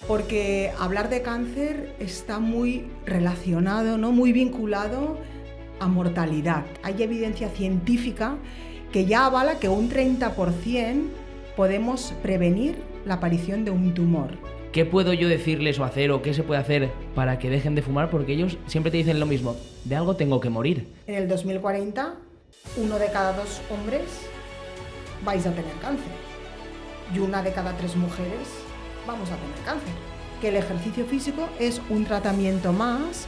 porque hablar de cáncer está muy relacionado, ¿no? Muy vinculado a mortalidad. Hay evidencia científica que ya avala que un 30% podemos prevenir la aparición de un tumor. ¿Qué puedo yo decirles o hacer o qué se puede hacer para que dejen de fumar? Porque ellos siempre te dicen lo mismo, de algo tengo que morir. En el 2040, 1 de cada 2 hombres vais a tener cáncer y 1 de cada 3 mujeres vamos a tener cáncer. Que el ejercicio físico es un tratamiento más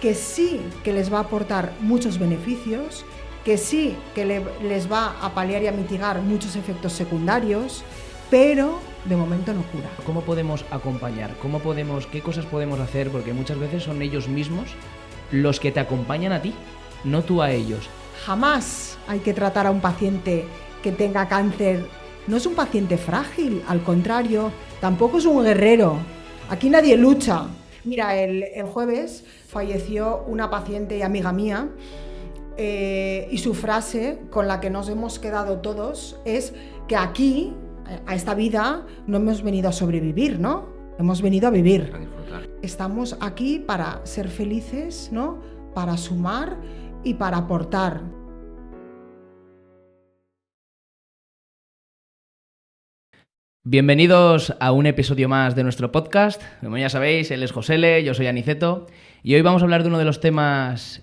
que sí que les va a aportar muchos beneficios, que sí que les va a paliar y a mitigar muchos efectos secundarios, pero de momento no cura. ¿Cómo podemos acompañar? ¿Qué cosas podemos hacer? Porque muchas veces son ellos mismos los que te acompañan a ti, no tú a ellos. Jamás hay que tratar a un paciente que tenga cáncer. No es un paciente frágil, al contrario, tampoco es un guerrero. Aquí nadie lucha. Mira, el jueves falleció una paciente y amiga mía y su frase con la que nos hemos quedado todos es que aquí, a esta vida, no hemos venido a sobrevivir, ¿no? Hemos venido a vivir. A disfrutar. Estamos aquí para ser felices, ¿no? Para sumar y para aportar. Bienvenidos a un episodio más de nuestro podcast. Como ya sabéis, él es Josele, yo soy Aniceto y hoy vamos a hablar de uno de los temas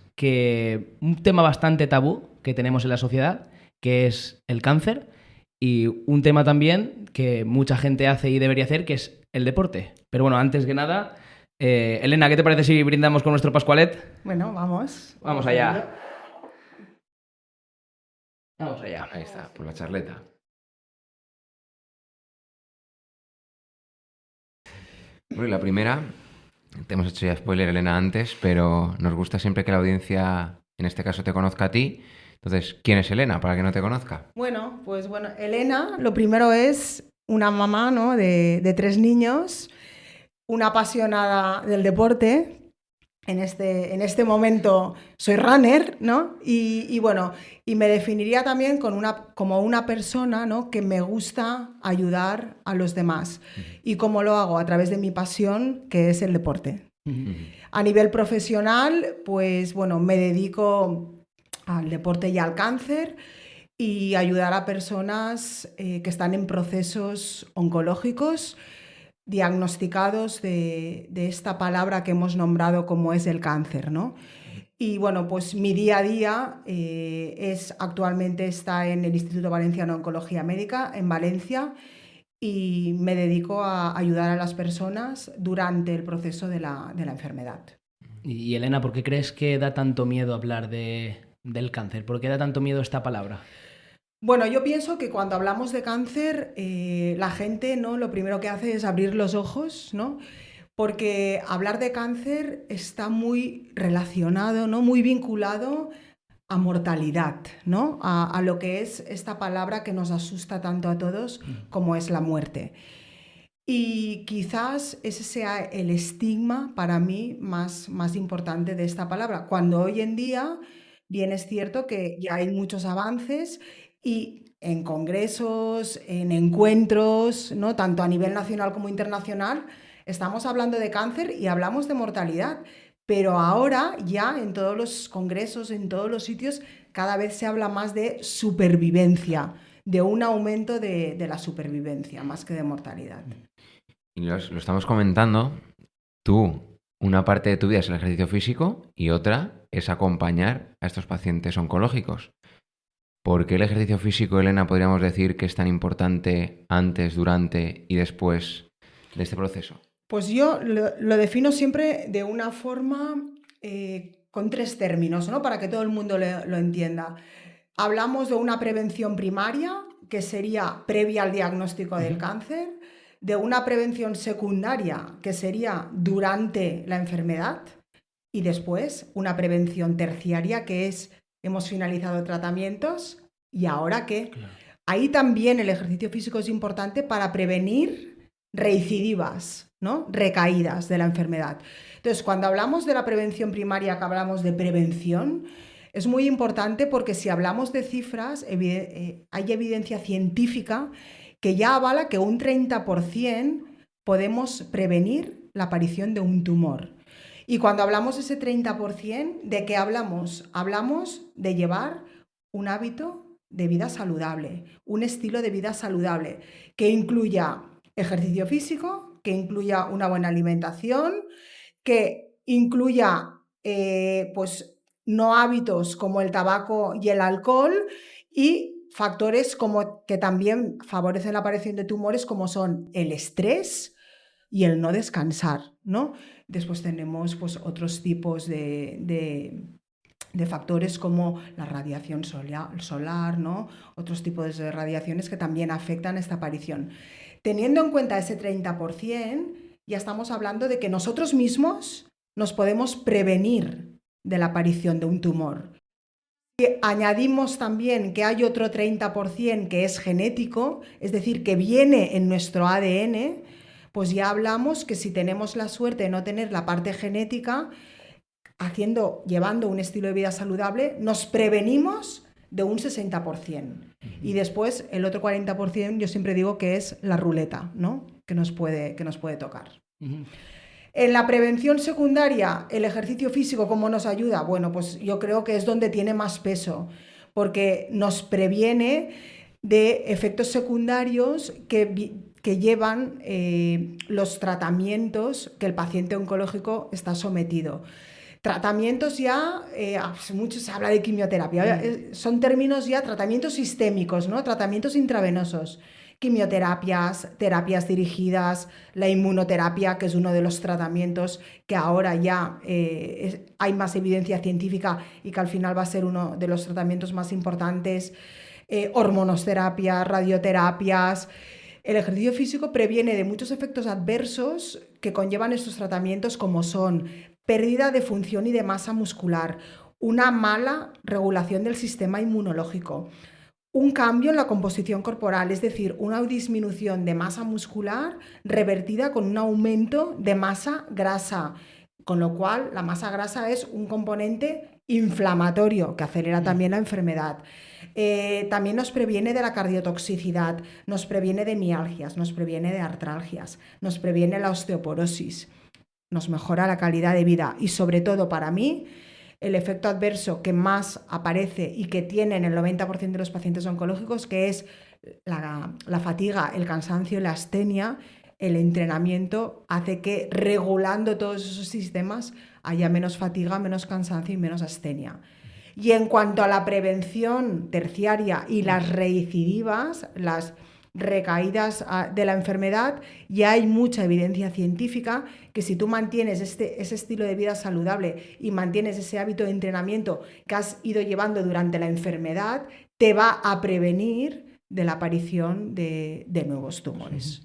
un tema bastante tabú que tenemos en la sociedad, que es el cáncer, y un tema también que mucha gente hace y debería hacer, que es el deporte. Pero bueno, antes que nada, Elena, ¿qué te parece si brindamos con nuestro Pascualet? Bueno, vamos. Vamos allá. Vamos allá. Ahí está, por la charleta. Bueno, y la primera, te hemos hecho ya spoiler, Elena, antes, pero nos gusta siempre que la audiencia, en este caso, te conozca a ti. Entonces, ¿quién es Elena para que no te conozca? Bueno, Elena, lo primero es una mamá, ¿no? de 3 niños, una apasionada del deporte. En este momento soy runner, ¿no? Y me definiría también como una persona, ¿no? Que me gusta ayudar a los demás. ¿Y cómo lo hago? A través de mi pasión, que es el deporte. A nivel profesional, pues bueno, me dedico al deporte y al cáncer y ayudar a personas que están en procesos oncológicos diagnosticados de esta palabra que hemos nombrado como es el cáncer, ¿no? Y bueno, pues mi día a día actualmente está en el Instituto Valenciano de Oncología Médica, en Valencia, y me dedico a ayudar a las personas durante el proceso de la enfermedad. Y Elena, ¿por qué crees que da tanto miedo hablar del cáncer? ¿Por qué da tanto miedo esta palabra? Bueno, yo pienso que cuando hablamos de cáncer, la gente, ¿no? Lo primero que hace es abrir los ojos, ¿no? Porque hablar de cáncer está muy relacionado, ¿no? Muy vinculado a mortalidad, ¿no? A lo que es esta palabra que nos asusta tanto a todos como es la muerte. Y quizás ese sea el estigma para mí más importante de esta palabra, cuando hoy en día bien es cierto que ya hay muchos avances y en congresos, en encuentros, ¿no? Tanto a nivel nacional como internacional, estamos hablando de cáncer y hablamos de mortalidad. Pero ahora ya en todos los congresos, en todos los sitios, cada vez se habla más de supervivencia, de un aumento de la supervivencia, más que de mortalidad. Y lo estamos comentando, tú, una parte de tu vida es el ejercicio físico y otra es acompañar a estos pacientes oncológicos. ¿Por qué el ejercicio físico, Elena, podríamos decir que es tan importante antes, durante y después de este proceso? Pues yo lo defino siempre de una forma con 3 términos, ¿no? Para que todo el mundo lo entienda. Hablamos de una prevención primaria, que sería previa al diagnóstico del cáncer, de una prevención secundaria, que sería durante la enfermedad, y después una prevención terciaria, que es hemos finalizado tratamientos y ahora qué. Claro. Ahí también el ejercicio físico es importante para prevenir recidivas, ¿no? Recaídas de la enfermedad. Entonces, cuando hablamos de la prevención primaria, que hablamos de prevención, es muy importante porque si hablamos de cifras, hay evidencia científica que ya avala que un 30% podemos prevenir la aparición de un tumor. Y cuando hablamos de ese 30%, ¿de qué hablamos? Hablamos de llevar un hábito de vida saludable, un estilo de vida saludable que incluya ejercicio físico, que incluya una buena alimentación, que incluya pues no hábitos como el tabaco y el alcohol y factores como que también favorecen la aparición de tumores como son el estrés y el no descansar, ¿no? Después tenemos pues otros tipos de factores como la radiación solar, ¿no? Otros tipos de radiaciones que también afectan esta aparición. Teniendo en cuenta ese 30%, ya estamos hablando de que nosotros mismos nos podemos prevenir de la aparición de un tumor. Y añadimos también que hay otro 30% que es genético, es decir, que viene en nuestro ADN, pues ya hablamos que si tenemos la suerte de no tener la parte genética, llevando un estilo de vida saludable, nos prevenimos de un 60%. Y después el otro 40% yo siempre digo que es la ruleta, ¿no? que nos puede tocar. En la prevención secundaria, el ejercicio físico, ¿cómo nos ayuda? Bueno, pues yo creo que es donde tiene más peso, porque nos previene de efectos secundarios que llevan los tratamientos que el paciente oncológico está sometido. Tratamientos ya, mucho se habla de quimioterapia, son términos ya, tratamientos sistémicos, ¿no? Tratamientos intravenosos, quimioterapias, terapias dirigidas, la inmunoterapia, que es uno de los tratamientos que ahora ya hay más evidencia científica y que al final va a ser uno de los tratamientos más importantes, hormonoterapia, radioterapias. El ejercicio físico previene de muchos efectos adversos que conllevan estos tratamientos, como son pérdida de función y de masa muscular, una mala regulación del sistema inmunológico, un cambio en la composición corporal, es decir, una disminución de masa muscular revertida con un aumento de masa grasa, con lo cual la masa grasa es un componente inflamatorio que acelera también la enfermedad. También nos previene de la cardiotoxicidad, nos previene de mialgias, nos previene de artralgias, nos previene la osteoporosis, nos mejora la calidad de vida y sobre todo para mí el efecto adverso que más aparece y que tienen el 90% de los pacientes oncológicos, que es la fatiga, el cansancio y la astenia. El entrenamiento hace que regulando todos esos sistemas haya menos fatiga, menos cansancio y menos astenia. Y en cuanto a la prevención terciaria y las recidivas, las recaídas de la enfermedad, ya hay mucha evidencia científica que si tú mantienes ese estilo de vida saludable y mantienes ese hábito de entrenamiento que has ido llevando durante la enfermedad, te va a prevenir de la aparición de nuevos tumores.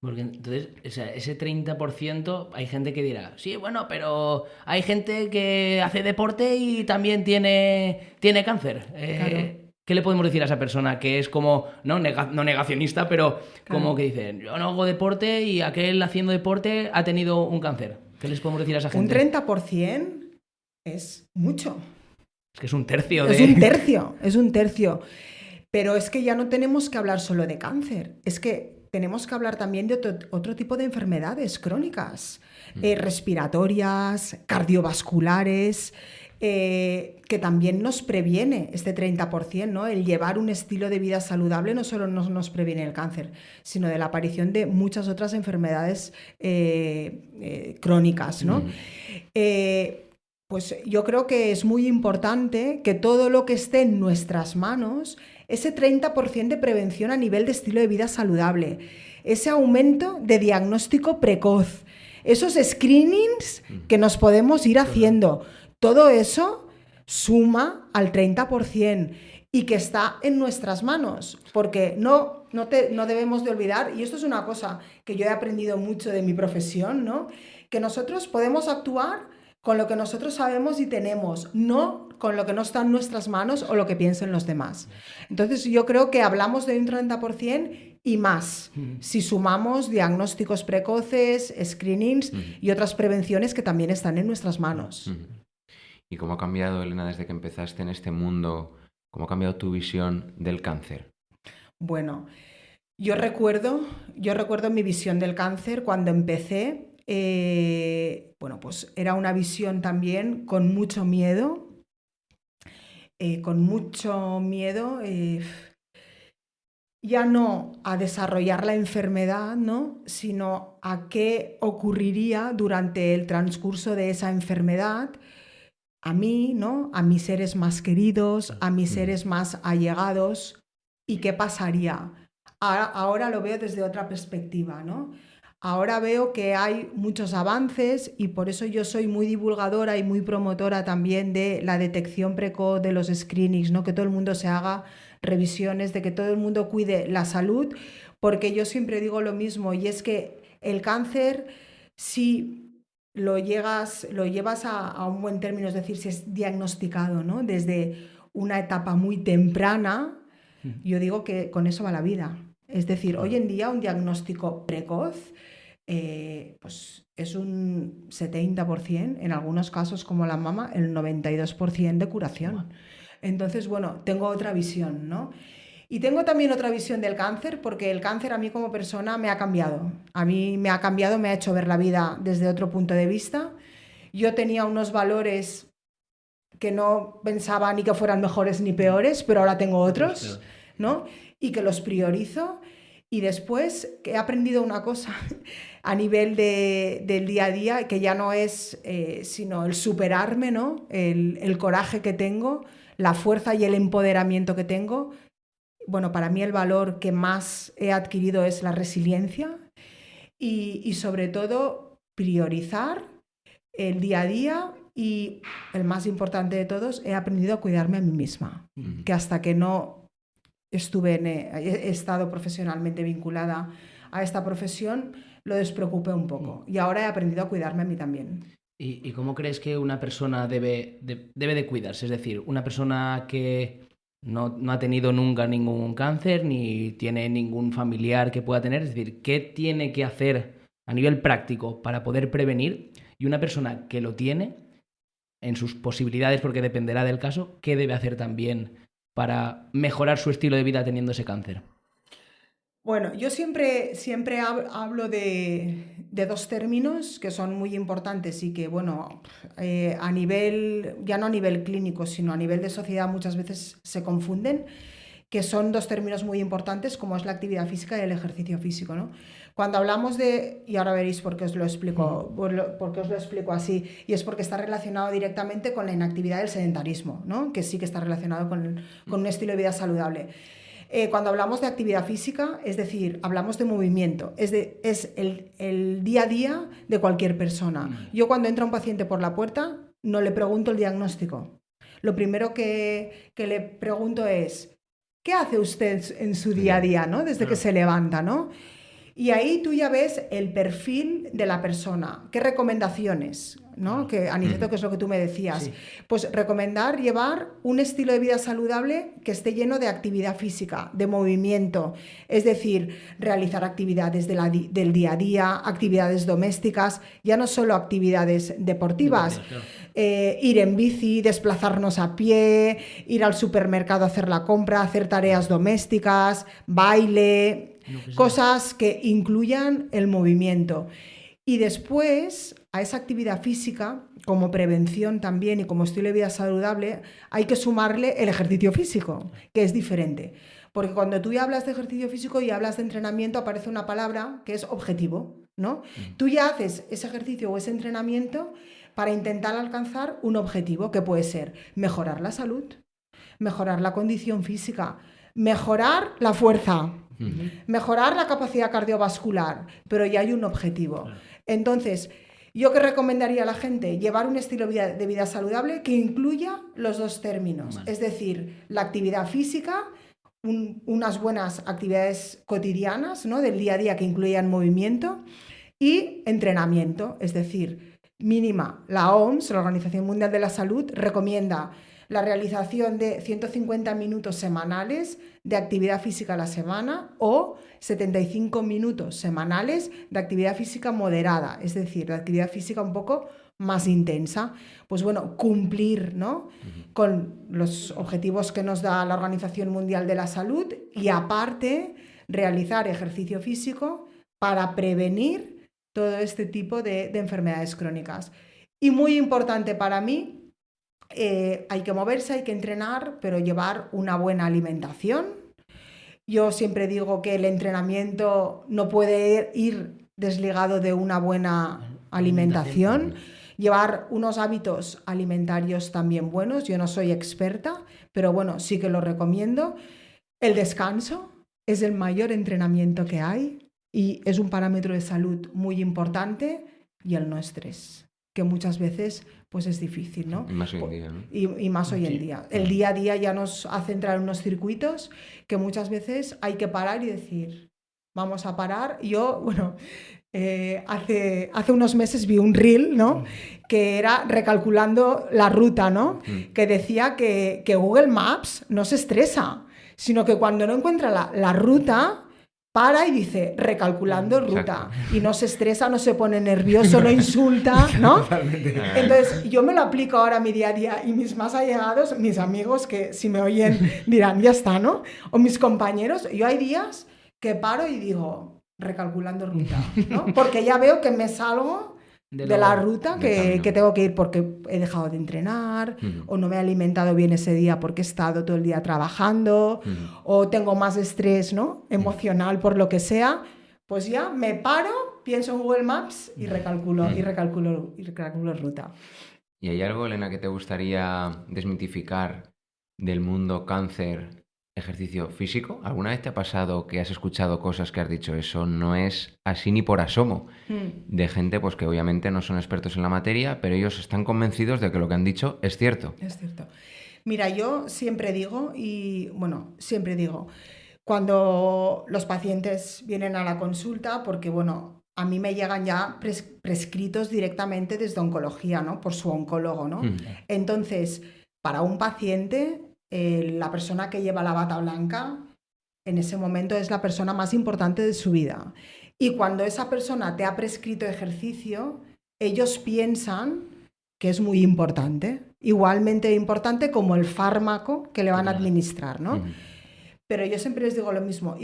Porque entonces, ese 30% hay gente que dirá, sí, bueno, pero hay gente que hace deporte y también tiene cáncer. Claro. ¿Qué le podemos decir a esa persona que es como, no negacionista, pero Claro. como que dice, yo no hago deporte y aquel haciendo deporte ha tenido un cáncer? ¿Qué les podemos decir a esa gente? Un 30% es mucho. Es que es un tercio de... Es un tercio. Pero es que ya no tenemos que hablar solo de cáncer, es que tenemos que hablar también de otro tipo de enfermedades crónicas, respiratorias, cardiovasculares, que también nos previene este 30%, ¿no? El llevar un estilo de vida saludable no solo nos previene el cáncer, sino de la aparición de muchas otras enfermedades crónicas, ¿no? Pues yo creo que es muy importante que todo lo que esté en nuestras manos, ese 30% de prevención a nivel de estilo de vida saludable, ese aumento de diagnóstico precoz, esos screenings que nos podemos ir haciendo, todo eso suma al 30% y que está en nuestras manos, porque no debemos de olvidar, y esto es una cosa que yo he aprendido mucho de mi profesión, ¿no? Que nosotros podemos actuar con lo que nosotros sabemos y tenemos, no con lo que no está en nuestras manos o lo que piensen los demás. Entonces yo creo que hablamos de un 30% y más, si sumamos diagnósticos precoces, screenings y otras prevenciones que también están en nuestras manos. ¿Y cómo ha cambiado, Elena, desde que empezaste en este mundo? ¿Cómo ha cambiado tu visión del cáncer? Bueno, Yo recuerdo mi visión del cáncer cuando empecé. Bueno, pues era una visión también con mucho miedo. Ya no a desarrollar la enfermedad, ¿no? Sino a qué ocurriría durante el transcurso de esa enfermedad a mí, ¿no? A mis seres más queridos, a mis seres más allegados, y qué pasaría. Ahora lo veo desde otra perspectiva, ¿no? Ahora veo que hay muchos avances y por eso yo soy muy divulgadora y muy promotora también de la detección precoz, de los screenings, ¿no? Que todo el mundo se haga revisiones, de que todo el mundo cuide la salud, porque yo siempre digo lo mismo, y es que el cáncer, si lo llevas a un buen término, es decir, si es diagnosticado, ¿no? Desde una etapa muy temprana, yo digo que con eso va la vida. Es decir, hoy en día un diagnóstico precoz pues es un 70%, en algunos casos como la mama, el 92% de curación. Entonces, bueno, tengo otra visión, ¿no? Y tengo también otra visión del cáncer, porque el cáncer a mí como persona me ha cambiado. A mí me ha cambiado, me ha hecho ver la vida desde otro punto de vista. Yo tenía unos valores que no pensaba ni que fueran mejores ni peores, pero ahora tengo otros, ¿no? Y que los priorizo. Y después que he aprendido una cosa a nivel del día a día, que ya no es sino el superarme, ¿no? El coraje que tengo, la fuerza y el empoderamiento que tengo. Bueno, para mí el valor que más he adquirido es la resiliencia y sobre todo priorizar el día a día, y el más importante de todos, he aprendido a cuidarme a mí misma, que hasta que no he estado profesionalmente vinculada a esta profesión, lo despreocupé un poco, y ahora he aprendido a cuidarme a mí también. ¿Y cómo crees que una persona debe de cuidarse? Es decir, una persona que no ha tenido nunca ningún cáncer, ni tiene ningún familiar que pueda tener, es decir, ¿qué tiene que hacer a nivel práctico para poder prevenir? Y una persona que lo tiene, en sus posibilidades, porque dependerá del caso, ¿qué debe hacer también para mejorar su estilo de vida teniendo ese cáncer? Bueno, yo siempre hablo de dos términos que son muy importantes y que, bueno, a nivel, ya no a nivel clínico, sino a nivel de sociedad muchas veces se confunden, que son dos términos muy importantes, como es la actividad física y el ejercicio físico, ¿no? Cuando hablamos de, y ahora veréis por qué os lo explico, así, y es porque está relacionado directamente con la inactividad del sedentarismo, ¿no? Que sí que está relacionado con un estilo de vida saludable. Cuando hablamos de actividad física, es decir, hablamos de movimiento, es el día a día de cualquier persona. Yo cuando entra un paciente por la puerta, no le pregunto el diagnóstico. Lo primero que le pregunto es, ¿qué hace usted en su día a día, ¿no? Desde que se levanta, ¿no? Y ahí tú ya ves el perfil de la persona. ¿Qué recomendaciones? ¿No? Que, Aniceto, que es lo que tú me decías. Sí. Pues recomendar llevar un estilo de vida saludable que esté lleno de actividad física, de movimiento. Es decir, realizar actividades del día a día, actividades domésticas, ya no solo actividades deportivas. Claro. Ir en bici, desplazarnos a pie, ir al supermercado a hacer la compra, hacer tareas domésticas, baile, cosas que incluyan el movimiento. Y después, a esa actividad física, como prevención también y como estilo de vida saludable, hay que sumarle el ejercicio físico, que es diferente. Porque cuando tú ya hablas de ejercicio físico y hablas de entrenamiento, aparece una palabra que es objetivo, ¿no? Tú ya haces ese ejercicio o ese entrenamiento para intentar alcanzar un objetivo, que puede ser mejorar la salud, mejorar la condición física, mejorar la fuerza, mejorar la capacidad cardiovascular, pero ya hay un objetivo. Entonces, ¿yo qué recomendaría a la gente? Llevar un estilo de vida saludable que incluya los dos términos, es decir, la actividad física, unas buenas actividades cotidianas, ¿no? Del día a día que incluyan movimiento, y entrenamiento, es decir, mínima. La OMS, la Organización Mundial de la Salud, recomienda la realización de 150 minutos semanales de actividad física a la semana o 75 minutos semanales de actividad física moderada, es decir, de actividad física un poco más intensa. Pues bueno, cumplir, ¿no? Con los objetivos que nos da la Organización Mundial de la Salud, y aparte realizar ejercicio físico para prevenir todo este tipo de enfermedades crónicas. Y muy importante para mí, hay que moverse, hay que entrenar, pero llevar una buena alimentación. Yo siempre digo que el entrenamiento no puede ir desligado de una buena alimentación. Llevar unos hábitos alimentarios también buenos. Yo no soy experta, pero bueno, sí que lo recomiendo. El descanso es el mayor entrenamiento que hay y es un parámetro de salud muy importante, y el no estrés, que muchas veces pues es difícil, ¿no? Y más hoy en día, ¿no? Y más hoy en día. El día a día ya nos hace entrar en unos circuitos que muchas veces hay que parar y decir, vamos a parar. Yo, bueno, hace unos meses vi un reel, ¿no? Que era recalculando la ruta, ¿no? Que decía que Google Maps no se estresa, sino que cuando no encuentra la ruta, para y dice, recalculando ruta. Exacto. Y no se estresa, no se pone nervioso, no insulta, ¿no? Entonces, yo me lo aplico ahora a mi día a día, y mis más allegados, mis amigos, que si me oyen dirán, ya está, ¿no? O mis compañeros, yo hay días que paro y digo, recalculando ruta, ¿no? Porque ya veo que me salgo de la ruta que tengo que ir porque he dejado de entrenar, o no me he alimentado bien ese día porque he estado todo el día trabajando, o tengo más estrés, ¿no? Emocional por lo que sea. Pues ya me paro, pienso en Google Maps y recalculo ruta. ¿Y hay algo, Elena, que te gustaría desmitificar del mundo cáncer, ejercicio físico? ¿Alguna vez te ha pasado que has escuchado cosas que has dicho, eso no es así ni por asomo? De gente pues que obviamente no son expertos en la materia, pero ellos están convencidos de que lo que han dicho es cierto. Es cierto. Mira, yo siempre digo, cuando los pacientes vienen a la consulta, porque bueno, a mí me llegan ya prescritos directamente desde oncología, ¿no? Por su oncólogo, ¿no? Entonces, para un paciente, la persona que lleva la bata blanca en ese momento es la persona más importante de su vida. Y cuando esa persona te ha prescrito ejercicio, ellos piensan que es muy importante, igualmente importante como el fármaco que le van a administrar, ¿no? Pero yo siempre les digo lo mismo.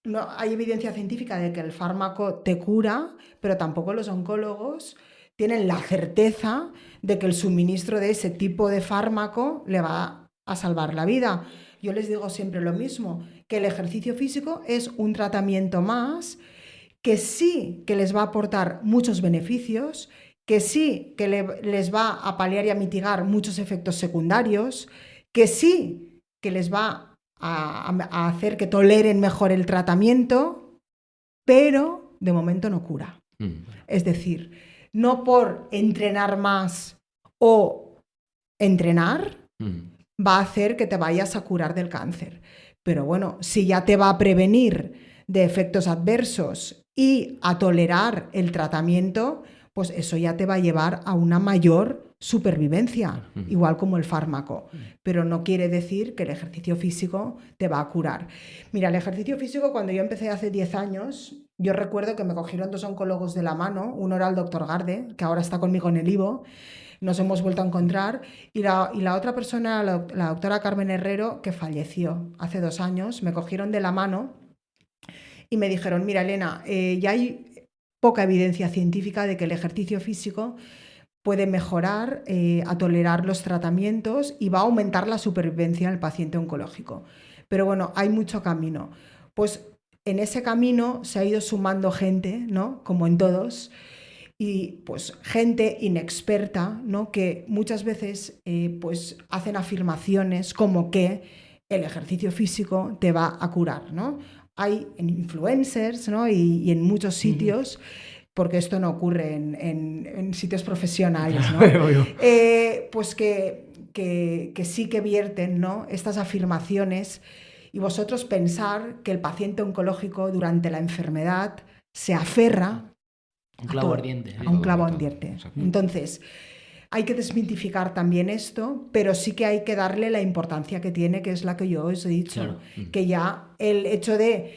No hay evidencia científica de que el fármaco te cura, pero tampoco los oncólogos tienen la certeza de que el suministro de ese tipo de fármaco le va a salvar la vida. Yo les digo siempre lo mismo, que el ejercicio físico es un tratamiento más, que sí que les va a aportar muchos beneficios, que sí que les va a paliar y a mitigar muchos efectos secundarios, que sí que les va a hacer que toleren mejor el tratamiento, pero de momento no cura. Es decir, no por entrenar más o entrenar va a hacer que te vayas a curar del cáncer. Pero bueno, si ya te va a prevenir de efectos adversos y a tolerar el tratamiento, pues eso ya te va a llevar a una mayor supervivencia, igual como el fármaco. Pero no quiere decir que el ejercicio físico te va a curar. Mira, el ejercicio físico, cuando yo empecé hace 10 años, yo recuerdo que me cogieron 2 oncólogos de la mano, uno era el doctor Garde, que ahora está conmigo en el IVO, nos hemos vuelto a encontrar, y la otra persona, la doctora Carmen Herrero, que falleció hace 2 años, me cogieron de la mano y me dijeron, mira, Elena, ya hay poca evidencia científica de que el ejercicio físico puede mejorar a tolerar los tratamientos y va a aumentar la supervivencia en el paciente oncológico. Pero bueno, hay mucho camino. Pues en ese camino se ha ido sumando gente, ¿no? Como en todos, y pues gente inexperta, ¿no? Que muchas veces pues hacen afirmaciones como que el ejercicio físico te va a curar, ¿no? Hay en influencers, ¿no? y en muchos sitios, porque esto no ocurre en sitios profesionales, ¿no? Pues que sí que vierten, ¿no? Estas afirmaciones, y vosotros pensar que el paciente oncológico durante la enfermedad se aferra a un clavo ardiente. A un clavo ardiente. Entonces, hay que desmitificar también esto, pero sí que hay que darle la importancia que tiene, que es la que yo os he dicho. Claro. Que ya el hecho de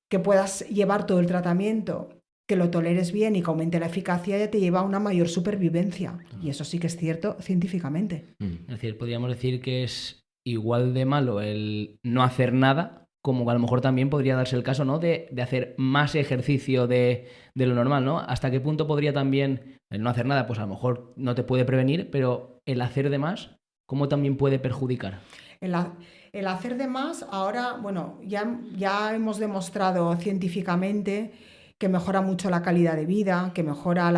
que puedas llevar todo el tratamiento, que lo toleres bien y que aumente la eficacia, ya te lleva a una mayor supervivencia. Y eso sí que es cierto científicamente. Es decir, podríamos decir que es igual de malo el no hacer nada como a lo mejor también podría darse el caso, ¿no? de hacer más ejercicio de lo normal, ¿no? ¿Hasta qué punto podría también el no hacer nada? Pues a lo mejor no te puede prevenir, pero el hacer de más, ¿cómo también puede perjudicar? El hacer de más, ahora, bueno, ya hemos demostrado científicamente que mejora mucho la calidad de vida, que mejora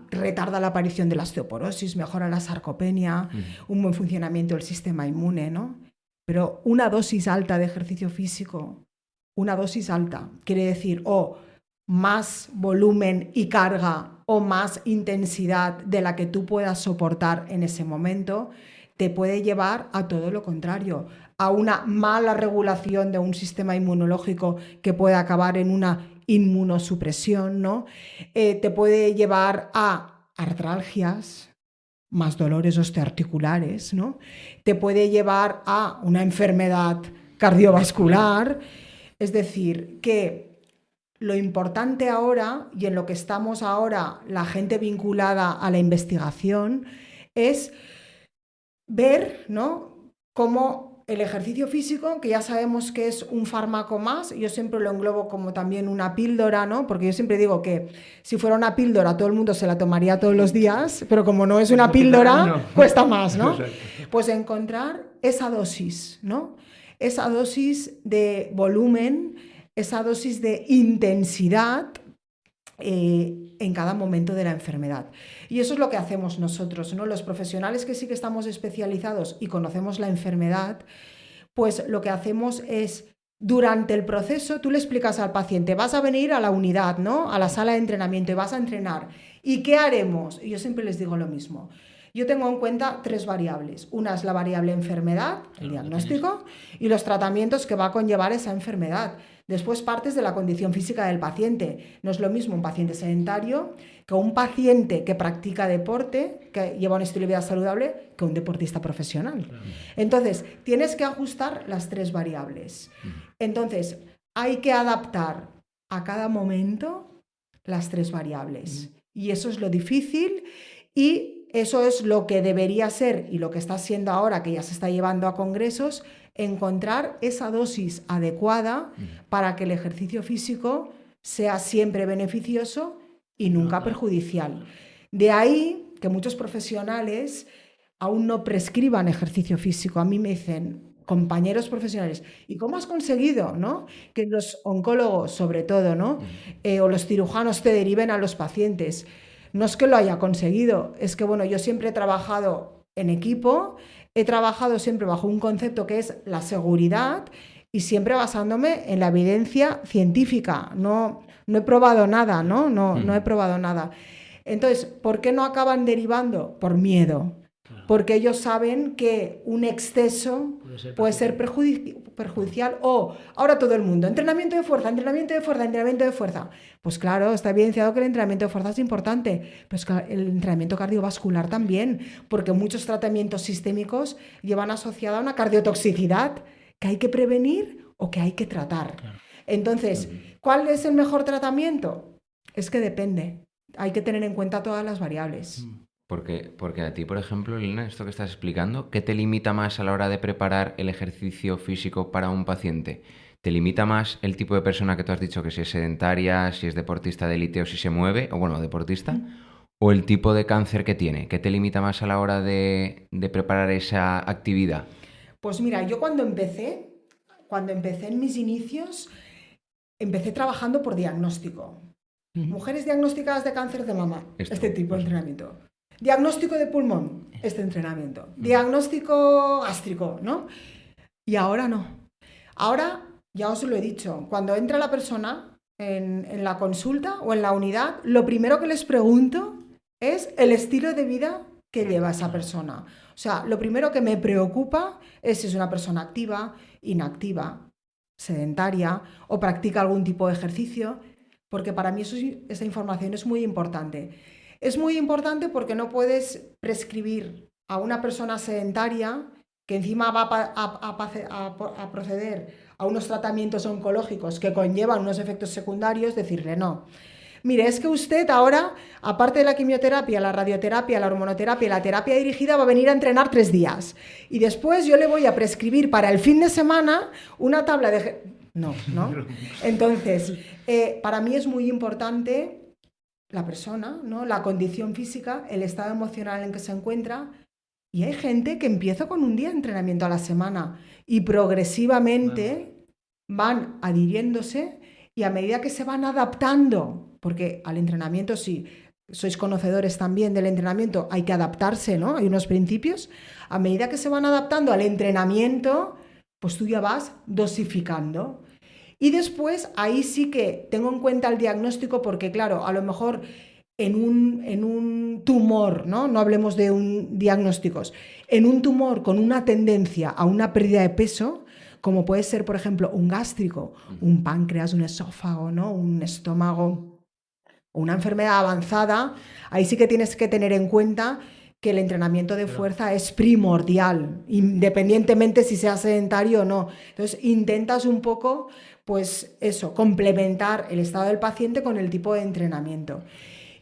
retarda la aparición de la osteoporosis, mejora la sarcopenia, un buen funcionamiento del sistema inmune, ¿no? Pero una dosis alta de ejercicio físico, una dosis alta, quiere decir más volumen y carga o más intensidad de la que tú puedas soportar en ese momento, te puede llevar a todo lo contrario, a una mala regulación de un sistema inmunológico que puede acabar en una inmunosupresión, ¿no? Te puede llevar a artralgias, más dolores osteoarticulares, ¿no? Te puede llevar a una enfermedad cardiovascular. Es decir, que lo importante ahora, y en lo que estamos ahora la gente vinculada a la investigación, es ver, ¿no?, cómo el ejercicio físico, que ya sabemos que es un fármaco más, yo siempre lo englobo como también una píldora, ¿no? Porque yo siempre digo que si fuera una píldora todo el mundo se la tomaría todos los días, pero como no es una píldora, cuesta más, ¿no? Pues encontrar esa dosis, ¿no? Esa dosis de volumen, esa dosis de intensidad en cada momento de la enfermedad. Y eso es lo que hacemos nosotros, ¿no? Los profesionales que sí que estamos especializados y conocemos la enfermedad, pues lo que hacemos es, durante el proceso, tú le explicas al paciente, vas a venir a la unidad, ¿no?, a la sala de entrenamiento y vas a entrenar. ¿Y qué haremos? Y yo siempre les digo lo mismo. Yo tengo en cuenta 3 variables. Una es la variable enfermedad, el diagnóstico, y los tratamientos que va a conllevar esa enfermedad. Después partes de la condición física del paciente. No es lo mismo un paciente sedentario que un paciente que practica deporte, que lleva un estilo de vida saludable, que un deportista profesional. Entonces, tienes que ajustar las 3 variables. Entonces, hay que adaptar a cada momento las 3 variables. Y eso es lo difícil y eso es lo que debería ser y lo que está siendo ahora, que ya se está llevando a congresos, encontrar esa dosis adecuada para que el ejercicio físico sea siempre beneficioso y nunca perjudicial. De ahí que muchos profesionales aún no prescriban ejercicio físico. A mí me dicen compañeros profesionales, ¿y cómo has conseguido, ¿no?, que los oncólogos, sobre todo, ¿no?, o los cirujanos te deriven a los pacientes? No es que lo haya conseguido, es que, bueno, yo siempre he trabajado en equipo, he trabajado siempre bajo un concepto que es la seguridad y siempre basándome en la evidencia científica. No he probado nada, ¿no? No he probado nada. Entonces, ¿por qué no acaban derivando? Por miedo. Porque ellos saben que un exceso puede ser perjudicial. O ahora todo el mundo, entrenamiento de fuerza, entrenamiento de fuerza, entrenamiento de fuerza. Pues claro, está evidenciado que el entrenamiento de fuerza es importante, pero es que el entrenamiento cardiovascular también, porque muchos tratamientos sistémicos llevan asociada una cardiotoxicidad que hay que prevenir o que hay que tratar. Claro. Entonces, ¿cuál es el mejor tratamiento? Es que depende. Hay que tener en cuenta todas las variables. Porque a ti, por ejemplo, Elena, esto que estás explicando, ¿qué te limita más a la hora de preparar el ejercicio físico para un paciente? ¿Te limita más el tipo de persona que tú has dicho, que si es sedentaria, si es deportista de élite o si se mueve, o bueno, deportista, o el tipo de cáncer que tiene? ¿Qué te limita más a la hora de preparar esa actividad? Pues mira, yo cuando empecé en mis inicios, empecé trabajando por diagnóstico. Mujeres diagnosticadas de cáncer de mama, este tipo de entrenamiento. Diagnóstico de pulmón, este entrenamiento. Diagnóstico gástrico, ¿no? Y ahora no. Ahora, ya os lo he dicho, cuando entra la persona en la consulta o en la unidad, lo primero que les pregunto es el estilo de vida que lleva esa persona. O sea, lo primero que me preocupa es si es una persona activa, inactiva, sedentaria o practica algún tipo de ejercicio, porque para mí esa información es muy importante. Es muy importante porque no puedes prescribir a una persona sedentaria que encima va a proceder a unos tratamientos oncológicos que conllevan unos efectos secundarios, decirle no. Mire, es que usted ahora, aparte de la quimioterapia, la radioterapia, la hormonoterapia y la terapia dirigida, va a venir a entrenar 3 días. Y después yo le voy a prescribir para el fin de semana una tabla de... No. Entonces, para mí es muy importante la persona, ¿no? La condición física, el estado emocional en que se encuentra. Y hay gente que empieza con un día de entrenamiento a la semana y progresivamente van adhiriéndose y a medida que se van adaptando, porque al entrenamiento, si sois conocedores también del entrenamiento, hay que adaptarse, ¿no? Hay unos principios. A medida que se van adaptando al entrenamiento, pues tú ya vas dosificando. Y después ahí sí que tengo en cuenta el diagnóstico porque, claro, a lo mejor en un tumor, ¿no? No hablemos de diagnósticos, en un tumor con una tendencia a una pérdida de peso, como puede ser, por ejemplo, un gástrico, un páncreas, un esófago, ¿no? Un estómago, una enfermedad avanzada, ahí sí que tienes que tener en cuenta que el entrenamiento de fuerza es primordial, independientemente si sea sedentario o no. Entonces, intentas un poco, pues eso, complementar el estado del paciente con el tipo de entrenamiento.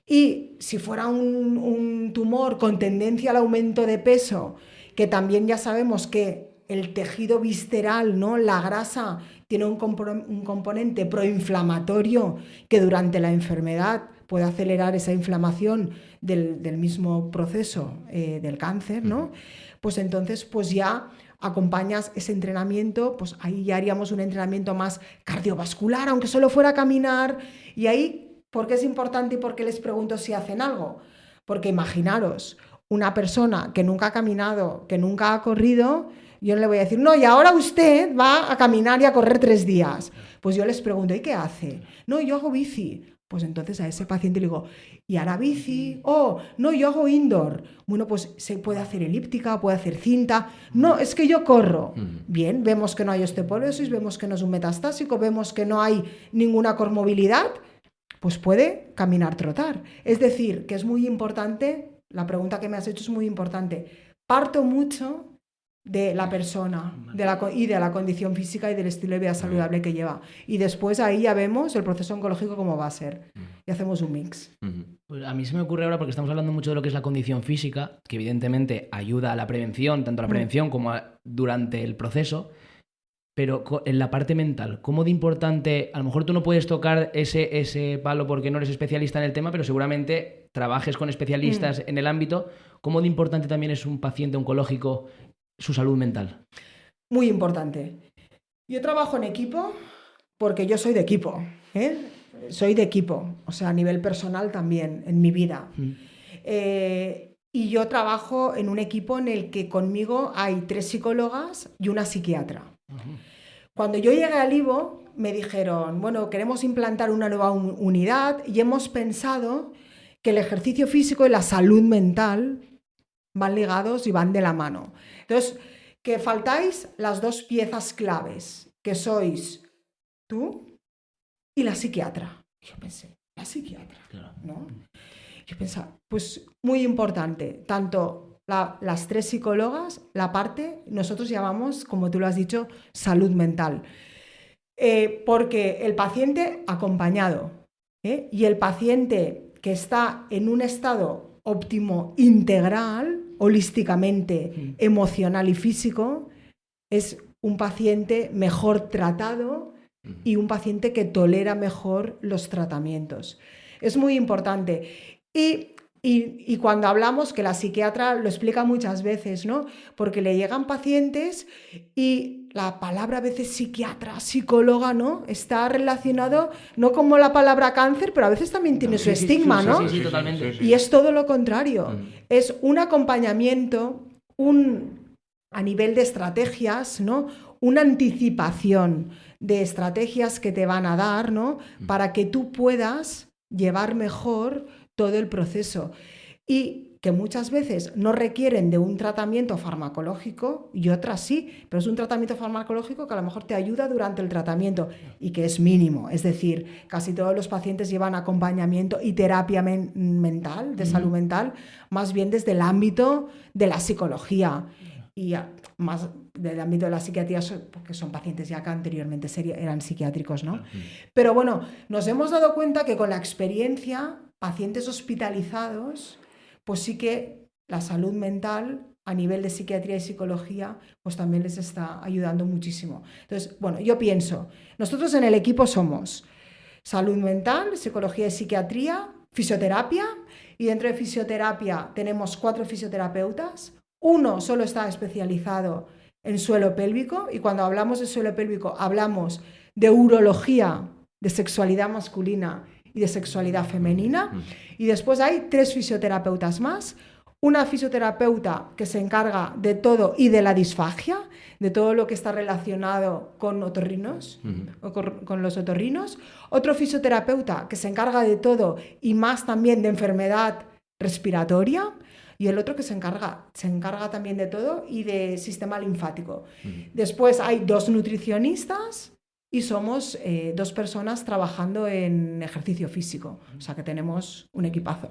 Y si fuera un tumor con tendencia al aumento de peso, que también ya sabemos que el tejido visceral, ¿no? La grasa tiene un componente proinflamatorio que durante la enfermedad puede acelerar esa inflamación del mismo proceso del cáncer, ¿no? Pues entonces pues ya acompañas ese entrenamiento, pues ahí ya haríamos un entrenamiento más cardiovascular, aunque solo fuera caminar. Y ahí, ¿por qué es importante y por qué les pregunto si hacen algo? Porque imaginaros, una persona que nunca ha caminado, que nunca ha corrido, yo no le voy a decir, no, y ahora usted va a caminar y a correr 3 días. Pues yo les pregunto, ¿y qué hace? No, yo hago bici. Pues entonces a ese paciente le digo, ¿y hará bici? Oh, no, yo hago indoor. Bueno, pues se puede hacer elíptica, puede hacer cinta. No, es que yo corro. Bien, vemos que no hay osteoporosis, vemos que no es un metastásico, vemos que no hay ninguna comorbilidad, pues puede caminar, trotar. Es decir, que es muy importante, la pregunta que me has hecho es muy importante. Parto mucho de la persona y de la condición física y del estilo de vida saludable que lleva. Y después ahí ya vemos el proceso oncológico cómo va a ser. Y hacemos un mix. Pues a mí se me ocurre ahora, porque estamos hablando mucho de lo que es la condición física, que evidentemente ayuda a la prevención, tanto a la prevención como durante el proceso, pero en la parte mental, ¿cómo de importante? A lo mejor tú no puedes tocar ese palo porque no eres especialista en el tema, pero seguramente trabajes con especialistas en el ámbito. ¿Cómo de importante también es un paciente oncológico su salud mental? Muy importante. Yo trabajo en equipo porque yo soy de equipo, ¿eh? Soy de equipo, o sea, a nivel personal también, en mi vida. Y yo trabajo en un equipo en el que conmigo hay 3 psicólogas y una psiquiatra. Cuando yo llegué al IVO, me dijeron, bueno, queremos implantar una nueva unidad y hemos pensado que el ejercicio físico y la salud mental van ligados y van de la mano. Entonces, que faltáis las 2 piezas claves, que sois tú y la psiquiatra. Yo pensé, la psiquiatra, ¿no? Yo pensaba, pues muy importante, tanto las 3 psicólogas, la parte, nosotros llamamos, como tú lo has dicho, salud mental. Porque el paciente acompañado, y el paciente que está en un estado óptimo integral, holísticamente, emocional y físico, es un paciente mejor tratado y un paciente que tolera mejor los tratamientos. Es muy importante. Y cuando hablamos, que la psiquiatra lo explica muchas veces, ¿no? Porque le llegan pacientes y la palabra a veces psiquiatra, psicóloga, ¿no? Está relacionado no como la palabra cáncer, pero a veces también tiene su estigma, ¿no? Sí, totalmente. Y es todo lo contrario. Es un acompañamiento, a nivel de estrategias, ¿no? Una anticipación de estrategias que te van a dar, ¿no? Para que tú puedas llevar mejor todo el proceso y que muchas veces no requieren de un tratamiento farmacológico y otras sí, pero es un tratamiento farmacológico que a lo mejor te ayuda durante el tratamiento y que es mínimo, es decir, casi todos los pacientes llevan acompañamiento y terapia mental, de salud mental, más bien desde el ámbito de la psicología. y más del ámbito de la psiquiatría, porque son pacientes ya que anteriormente eran psiquiátricos, ¿no? Pero bueno, nos hemos dado cuenta que con la experiencia, pacientes hospitalizados, pues sí que la salud mental a nivel de psiquiatría y psicología, pues también les está ayudando muchísimo. Entonces, bueno, yo pienso, nosotros en el equipo somos salud mental, psicología y psiquiatría, fisioterapia, y dentro de fisioterapia tenemos 4 fisioterapeutas. Uno solo está especializado en suelo pélvico, y cuando hablamos de suelo pélvico hablamos de urología, de sexualidad masculina y de sexualidad femenina. Y después hay 3 fisioterapeutas más. Una fisioterapeuta que se encarga de todo y de la disfagia, de todo lo que está relacionado con otorrinos, o con los otorrinos. Otro fisioterapeuta que se encarga de todo y más también de enfermedad respiratoria. Y el otro que se encarga también de todo y de sistema linfático. Después hay 2 nutricionistas y somos 2 personas trabajando en ejercicio físico. O sea que tenemos un equipazo.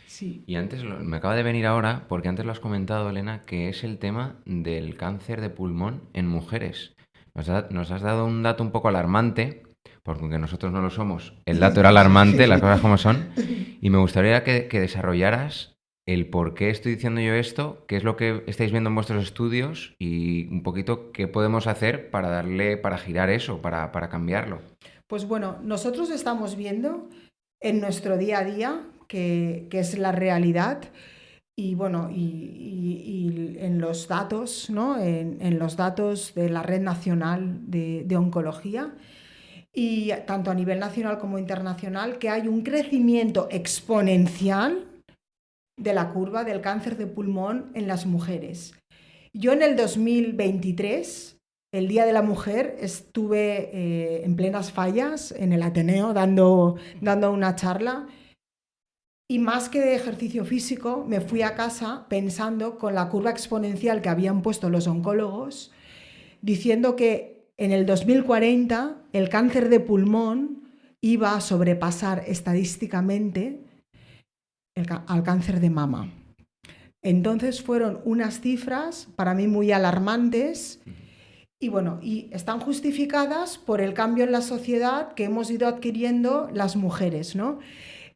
Sí. Y antes, me acaba de venir ahora, porque antes lo has comentado, Elena, que es el tema del cáncer de pulmón en mujeres. Nos has dado un dato un poco alarmante, porque aunque nosotros no lo somos, el dato era alarmante, las cosas como son, y me gustaría que desarrollaras el por qué estoy diciendo yo esto, qué es lo que estáis viendo en vuestros estudios y un poquito qué podemos hacer para girar eso, para cambiarlo. Pues bueno, nosotros estamos viendo en nuestro día a día que es la realidad, y bueno, y en los datos, ¿no? En los datos de la Red Nacional de Oncología, y tanto a nivel nacional como internacional, que hay un crecimiento exponencial de la curva del cáncer de pulmón en las mujeres. Yo en el 2023, el Día de la Mujer, estuve en plenas Fallas, en el Ateneo, dando una charla. Y más que de ejercicio físico, me fui a casa pensando con la curva exponencial que habían puesto los oncólogos, diciendo que en el 2040 el cáncer de pulmón iba a sobrepasar estadísticamente al cáncer de mama. Entonces fueron unas cifras para mí muy alarmantes, y bueno, y están justificadas por el cambio en la sociedad que hemos ido adquiriendo las mujeres, ¿no?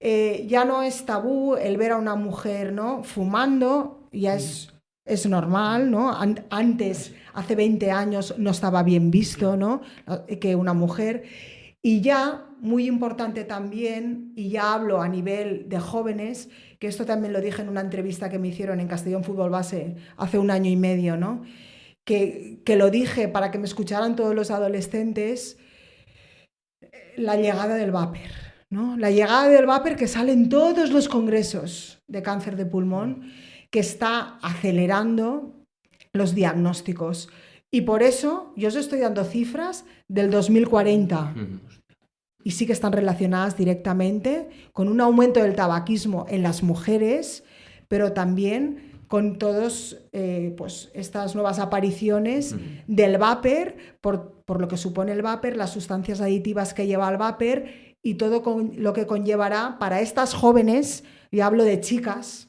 Ya no es tabú el ver a una mujer, ¿no?, fumando, ya es normal, ¿no? Antes, hace 20 años, no estaba bien visto, ¿no?, que una mujer. Y ya, muy importante también, y ya hablo a nivel de jóvenes, que esto también lo dije en una entrevista que me hicieron en Castellón Fútbol Base hace 1 año y medio, ¿no?, que lo dije para que me escucharan todos los adolescentes, la llegada del vapor, ¿no? La llegada del vapor que sale en todos los congresos de cáncer de pulmón, que está acelerando los diagnósticos. Y por eso yo os estoy dando cifras del 2040. Y sí que están relacionadas directamente con un aumento del tabaquismo en las mujeres, pero también con todas pues estas nuevas apariciones del vapor, por lo que supone el vapor, las sustancias aditivas que lleva el vapor y todo lo que conllevará para estas jóvenes, y hablo de chicas,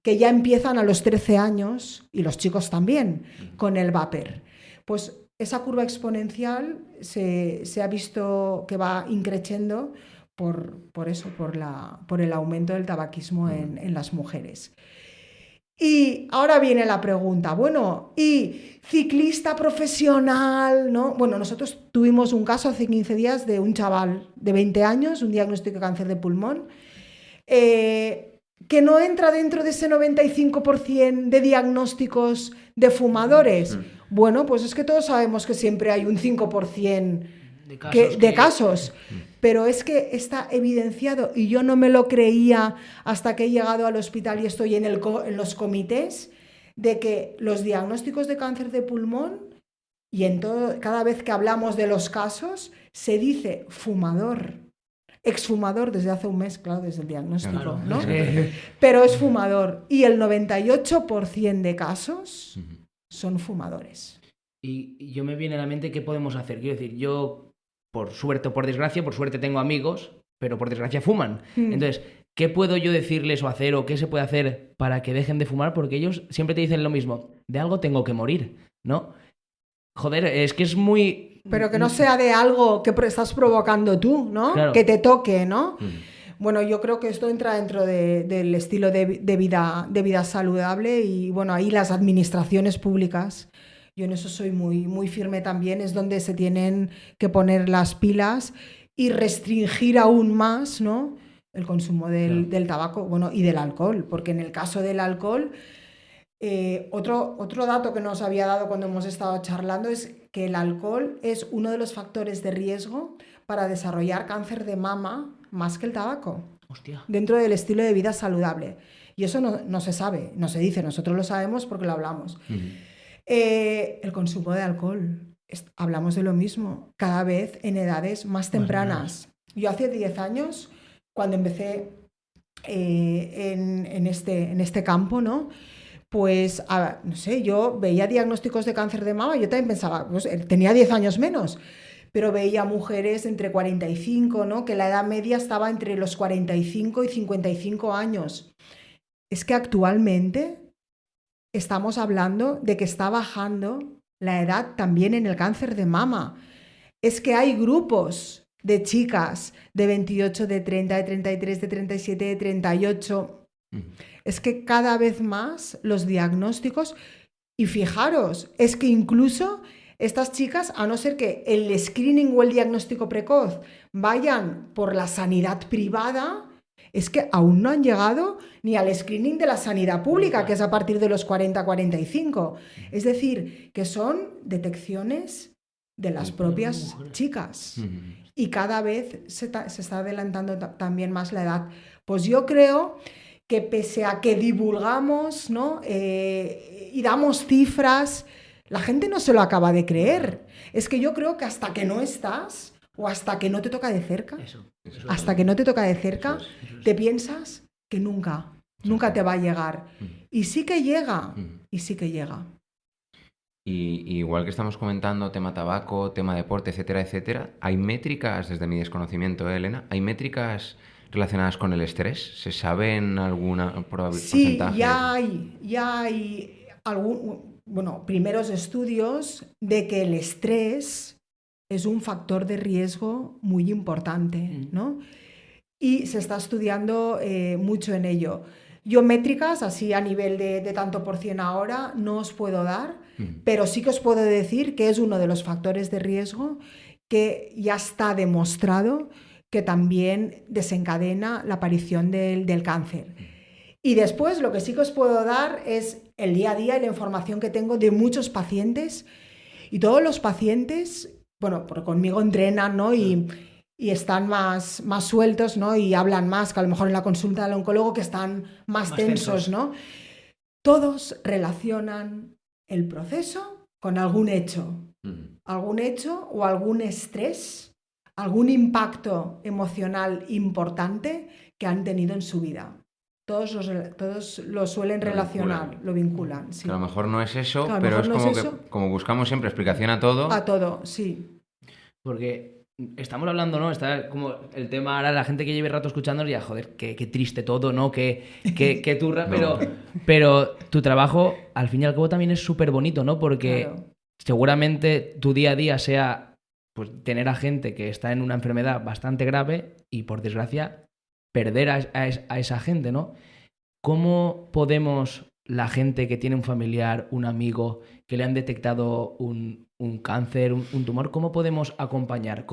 que ya empiezan a los 13 años, y los chicos también, con el vapor. Pues esa curva exponencial se ha visto que va increciendo por eso, por el aumento del tabaquismo en las mujeres. Y ahora viene la pregunta, bueno, ¿y ciclista profesional, no? Bueno, nosotros tuvimos un caso hace 15 días de un chaval de 20 años, un diagnóstico de cáncer de pulmón, que no entra dentro de ese 95% de diagnósticos de fumadores. Bueno, pues es que todos sabemos que siempre hay un 5% de casos, pero es que está evidenciado, y yo no me lo creía hasta que he llegado al hospital y estoy en los comités, de que los diagnósticos de cáncer de pulmón, y cada vez que hablamos de los casos, se dice fumador, exfumador desde hace un mes, claro, desde el diagnóstico, claro, ¿no? Pero es fumador, y el 98% de casos son fumadores. Y yo me viene a la mente qué podemos hacer. Quiero decir, yo, por suerte o por desgracia, por suerte tengo amigos, pero por desgracia fuman. Entonces, ¿qué puedo yo decirles o hacer o qué se puede hacer para que dejen de fumar? Porque ellos siempre te dicen lo mismo, de algo tengo que morir, ¿no? Joder, es que es muy... Pero que no sea de algo que estás provocando tú, ¿no? Claro. Que te toque, ¿no? Bueno, yo creo que esto entra dentro del estilo de vida saludable y, bueno, ahí las administraciones públicas, yo en eso soy muy firme también, es donde se tienen que poner las pilas y restringir aún más, ¿no?, el consumo del tabaco, bueno, y del alcohol, porque en el caso del alcohol, otro dato que nos había dado cuando hemos estado charlando es que el alcohol es uno de los factores de riesgo para desarrollar cáncer de mama más que el tabaco. Hostia. Dentro del estilo de vida saludable. Y eso no se sabe, no se dice, nosotros lo sabemos porque lo hablamos. El consumo de alcohol, hablamos de lo mismo, cada vez en edades más tempranas. Yo hace 10 años, cuando empecé en este campo, ¿no?, pues, no sé, yo veía diagnósticos de cáncer de mama, yo también pensaba, pues, tenía 10 años menos, pero veía mujeres entre 45, ¿no?, que la edad media estaba entre los 45 y 55 años. Es que actualmente estamos hablando de que está bajando la edad también en el cáncer de mama. Es que hay grupos de chicas de 28, de 30, de 33, de 37, de 38... Es que cada vez más los diagnósticos, y fijaros, es que incluso estas chicas, a no ser que el screening o el diagnóstico precoz vayan por la sanidad privada, es que aún no han llegado ni al screening de la sanidad pública, que es a partir de los 40-45. Es decir, que son detecciones de las propias chicas. Y cada vez se está adelantando también más la edad. Pues yo creo que pese a que divulgamos, ¿no?, y damos cifras, la gente no se lo acaba de creer. Es que yo creo que hasta que no estás, o hasta que no te toca de cerca, hasta que no te toca de cerca, te piensas que nunca te va a llegar. Y sí que llega, y sí que llega. Y igual que estamos comentando tema tabaco, tema deporte, etcétera, etcétera, ¿hay métricas, desde mi desconocimiento, Elena, hay métricas relacionadas con el estrés? ¿Se saben alguna porcentaje? Sí, ya hay primeros estudios de que el estrés es un factor de riesgo muy importante, ¿no? Y se está estudiando mucho en ello. Yo métricas, así a nivel de tanto por cien ahora, no os puedo dar, pero sí que os puedo decir que es uno de los factores de riesgo que ya está demostrado que también desencadena la aparición del cáncer. Y después lo que sí que os puedo dar es el día a día y la información que tengo de muchos pacientes. Y todos los pacientes, bueno, porque conmigo entrenan, ¿no?, y están más sueltos, ¿no?, y hablan más que a lo mejor en la consulta del oncólogo, que están más tensos, ¿no? Todos relacionan el proceso con algún hecho o algún estrés, algún impacto emocional importante que han tenido en su vida. Todos lo suelen relacionar, lo vinculan. Sí. Que a lo mejor no es eso, Claro, pero es no como es que eso. como buscamos siempre explicación a todo. A todo, sí. Porque estamos hablando, ¿no? Está como el tema ahora, la gente que lleve rato escuchándonos ya, joder, qué triste todo, ¿no? Qué turra, No. pero tu trabajo, al fin y al cabo, también es súper bonito, ¿no? Porque Claro. seguramente tu día a día sea, pues, tener a gente que está en una enfermedad bastante grave y, por desgracia, perder a esa gente, ¿no? ¿Cómo podemos, la gente que tiene un familiar, un amigo, que le han detectado un cáncer, un tumor, cómo podemos acompañar?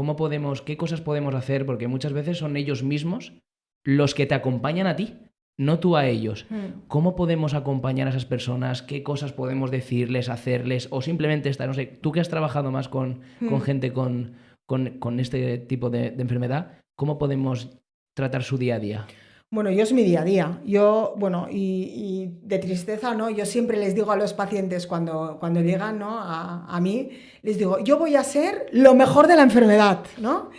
¿Qué cosas podemos hacer? Porque muchas veces son ellos mismos los que te acompañan a ti, no tú a ellos. ¿Cómo podemos acompañar a esas personas? ¿Qué cosas podemos decirles, hacerles? O simplemente estar, no sé, tú que has trabajado más con gente con este tipo de enfermedad, ¿cómo podemos tratar su día a día? Bueno, yo es mi día a día. Yo, bueno, y de tristeza, ¿no? Yo siempre les digo a los pacientes cuando llegan, ¿no?, a mí, les digo, yo voy a ser lo mejor de la enfermedad, ¿no?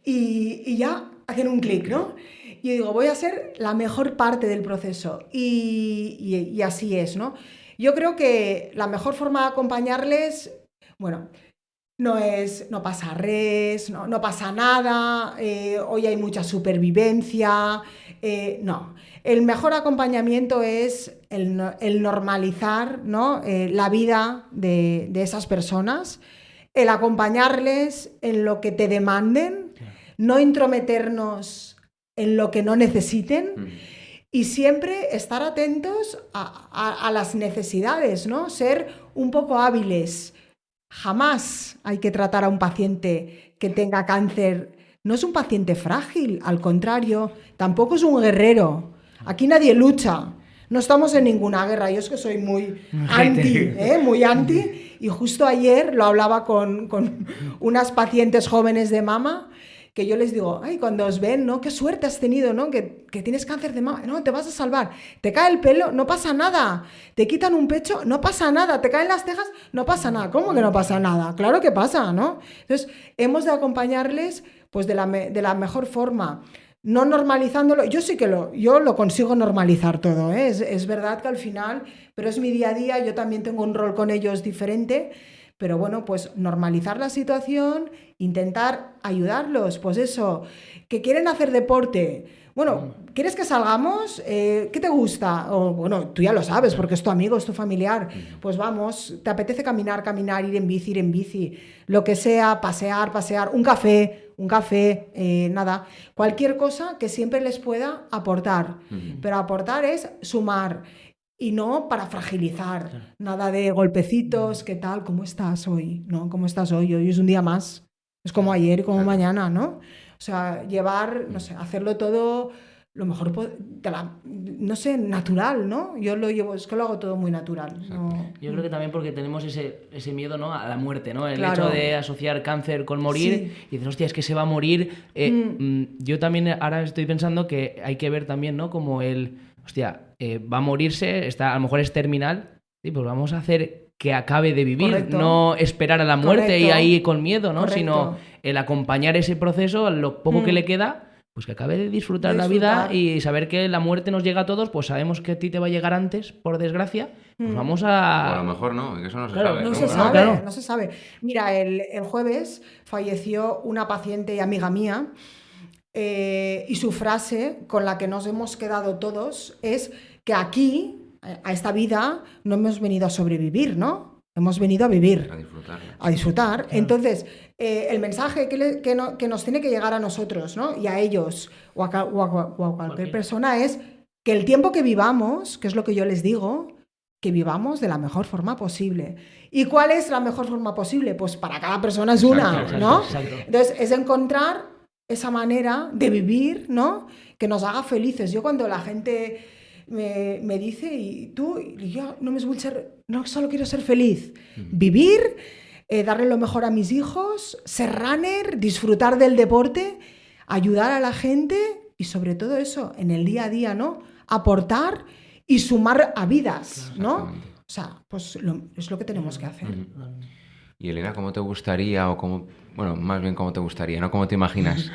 Y ya hacen un clic, ¿no? Y yo digo, voy a ser la mejor parte del proceso. Y así es, ¿no? Yo creo que la mejor forma de acompañarles, bueno, no pasa res, no pasa nada, hoy hay mucha supervivencia, no. El mejor acompañamiento es el normalizar, ¿no? La vida de esas personas, el acompañarles en lo que te demanden, no intrometernos en lo que no necesiten y siempre estar atentos a las necesidades, ¿no? Ser un poco hábiles. Jamás hay que tratar a un paciente que tenga cáncer. No es un paciente frágil, al contrario, tampoco es un guerrero. Aquí nadie lucha. No estamos en ninguna guerra. Yo es que soy muy anti. Y justo ayer lo hablaba con unas pacientes jóvenes de mama, que yo les digo, ay, cuando os ven, ¿no? Qué suerte has tenido, ¿no? Que tienes cáncer de mama, no, te vas a salvar. Te cae el pelo, no pasa nada. Te quitan un pecho, no pasa nada. Te caen las cejas, no pasa nada. ¿Cómo que no pasa nada? Claro que pasa, ¿no? Entonces, hemos de acompañarles pues de la mejor forma. No normalizándolo, yo lo consigo normalizar todo, ¿eh? Es verdad que al final, pero es mi día a día, yo también tengo un rol con ellos diferente, pero bueno, pues normalizar la situación, intentar ayudarlos, pues eso, que quieren hacer deporte, bueno, ¿quieres que salgamos? ¿Qué te gusta? O bueno, tú ya lo sabes porque es tu amigo, es tu familiar, pues vamos, ¿te apetece caminar, ir en bici, lo que sea, pasear, un café, nada, cualquier cosa que siempre les pueda aportar, pero aportar es sumar y no para fragilizar, nada de golpecitos, ¿qué tal? ¿Cómo estás hoy? ¿No? ¿Cómo estás hoy? Hoy es un día más, es como ayer y como mañana, ¿no? O sea, llevar, no sé, hacerlo todo lo mejor, no sé, natural, ¿no? Yo lo llevo, es que lo hago todo muy natural. ¿No? Yo creo que también porque tenemos ese miedo, ¿no? A la muerte, ¿no? El claro. hecho de asociar cáncer con morir, sí. Y dices, hostia, es que se va a morir. Yo también ahora estoy pensando que hay que ver también, ¿no? Como va a morirse, a lo mejor es terminal, sí, pues vamos a hacer que acabe de vivir, correcto. No esperar a la muerte, correcto. Y ahí con miedo, ¿no? Correcto. Sino el acompañar ese proceso, lo poco que le queda, pues que acabe de disfrutar la vida y saber que la muerte nos llega a todos, pues sabemos que a ti te va a llegar antes, por desgracia, pues vamos a... O a lo mejor no, que eso no se claro, sabe. No se sabe. Mira, el jueves falleció una paciente y amiga mía y su frase con la que nos hemos quedado todos es que aquí, a esta vida, no hemos venido a sobrevivir, ¿no? Hemos venido a vivir. A disfrutar. Claro. Entonces, el mensaje que nos tiene que llegar a nosotros, ¿no? Y a ellos o a cualquier persona es que el tiempo que vivamos, que es lo que yo les digo, que vivamos de la mejor forma posible. ¿Y cuál es la mejor forma posible? Pues para cada persona es una, ¿no? Exacto. Entonces, es encontrar esa manera de vivir, ¿no? Que nos haga felices. Yo cuando la gente me dice, y yo no solo quiero ser feliz, vivir, darle lo mejor a mis hijos, ser runner, disfrutar del deporte, ayudar a la gente y sobre todo eso, en el día a día, ¿no? Aportar y sumar a vidas, ¿no? O sea, pues es lo que tenemos que hacer. Y Elena, ¿cómo te gustaría más bien cómo te gustaría, no cómo te imaginas?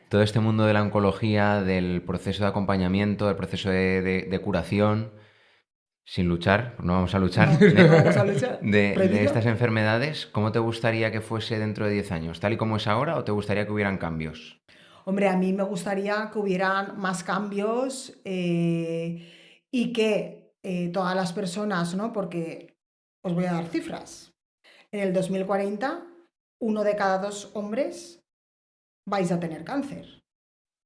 Todo este mundo de la oncología, del proceso de acompañamiento, del proceso de curación, sin luchar, no vamos a luchar, de estas enfermedades, ¿cómo te gustaría que fuese dentro de 10 años? ¿Tal y como es ahora o te gustaría que hubieran cambios? Hombre, a mí me gustaría que hubieran más cambios y que todas las personas, ¿no? Porque os voy a dar cifras. En el 2040, 1 de cada 2 hombres vais a tener cáncer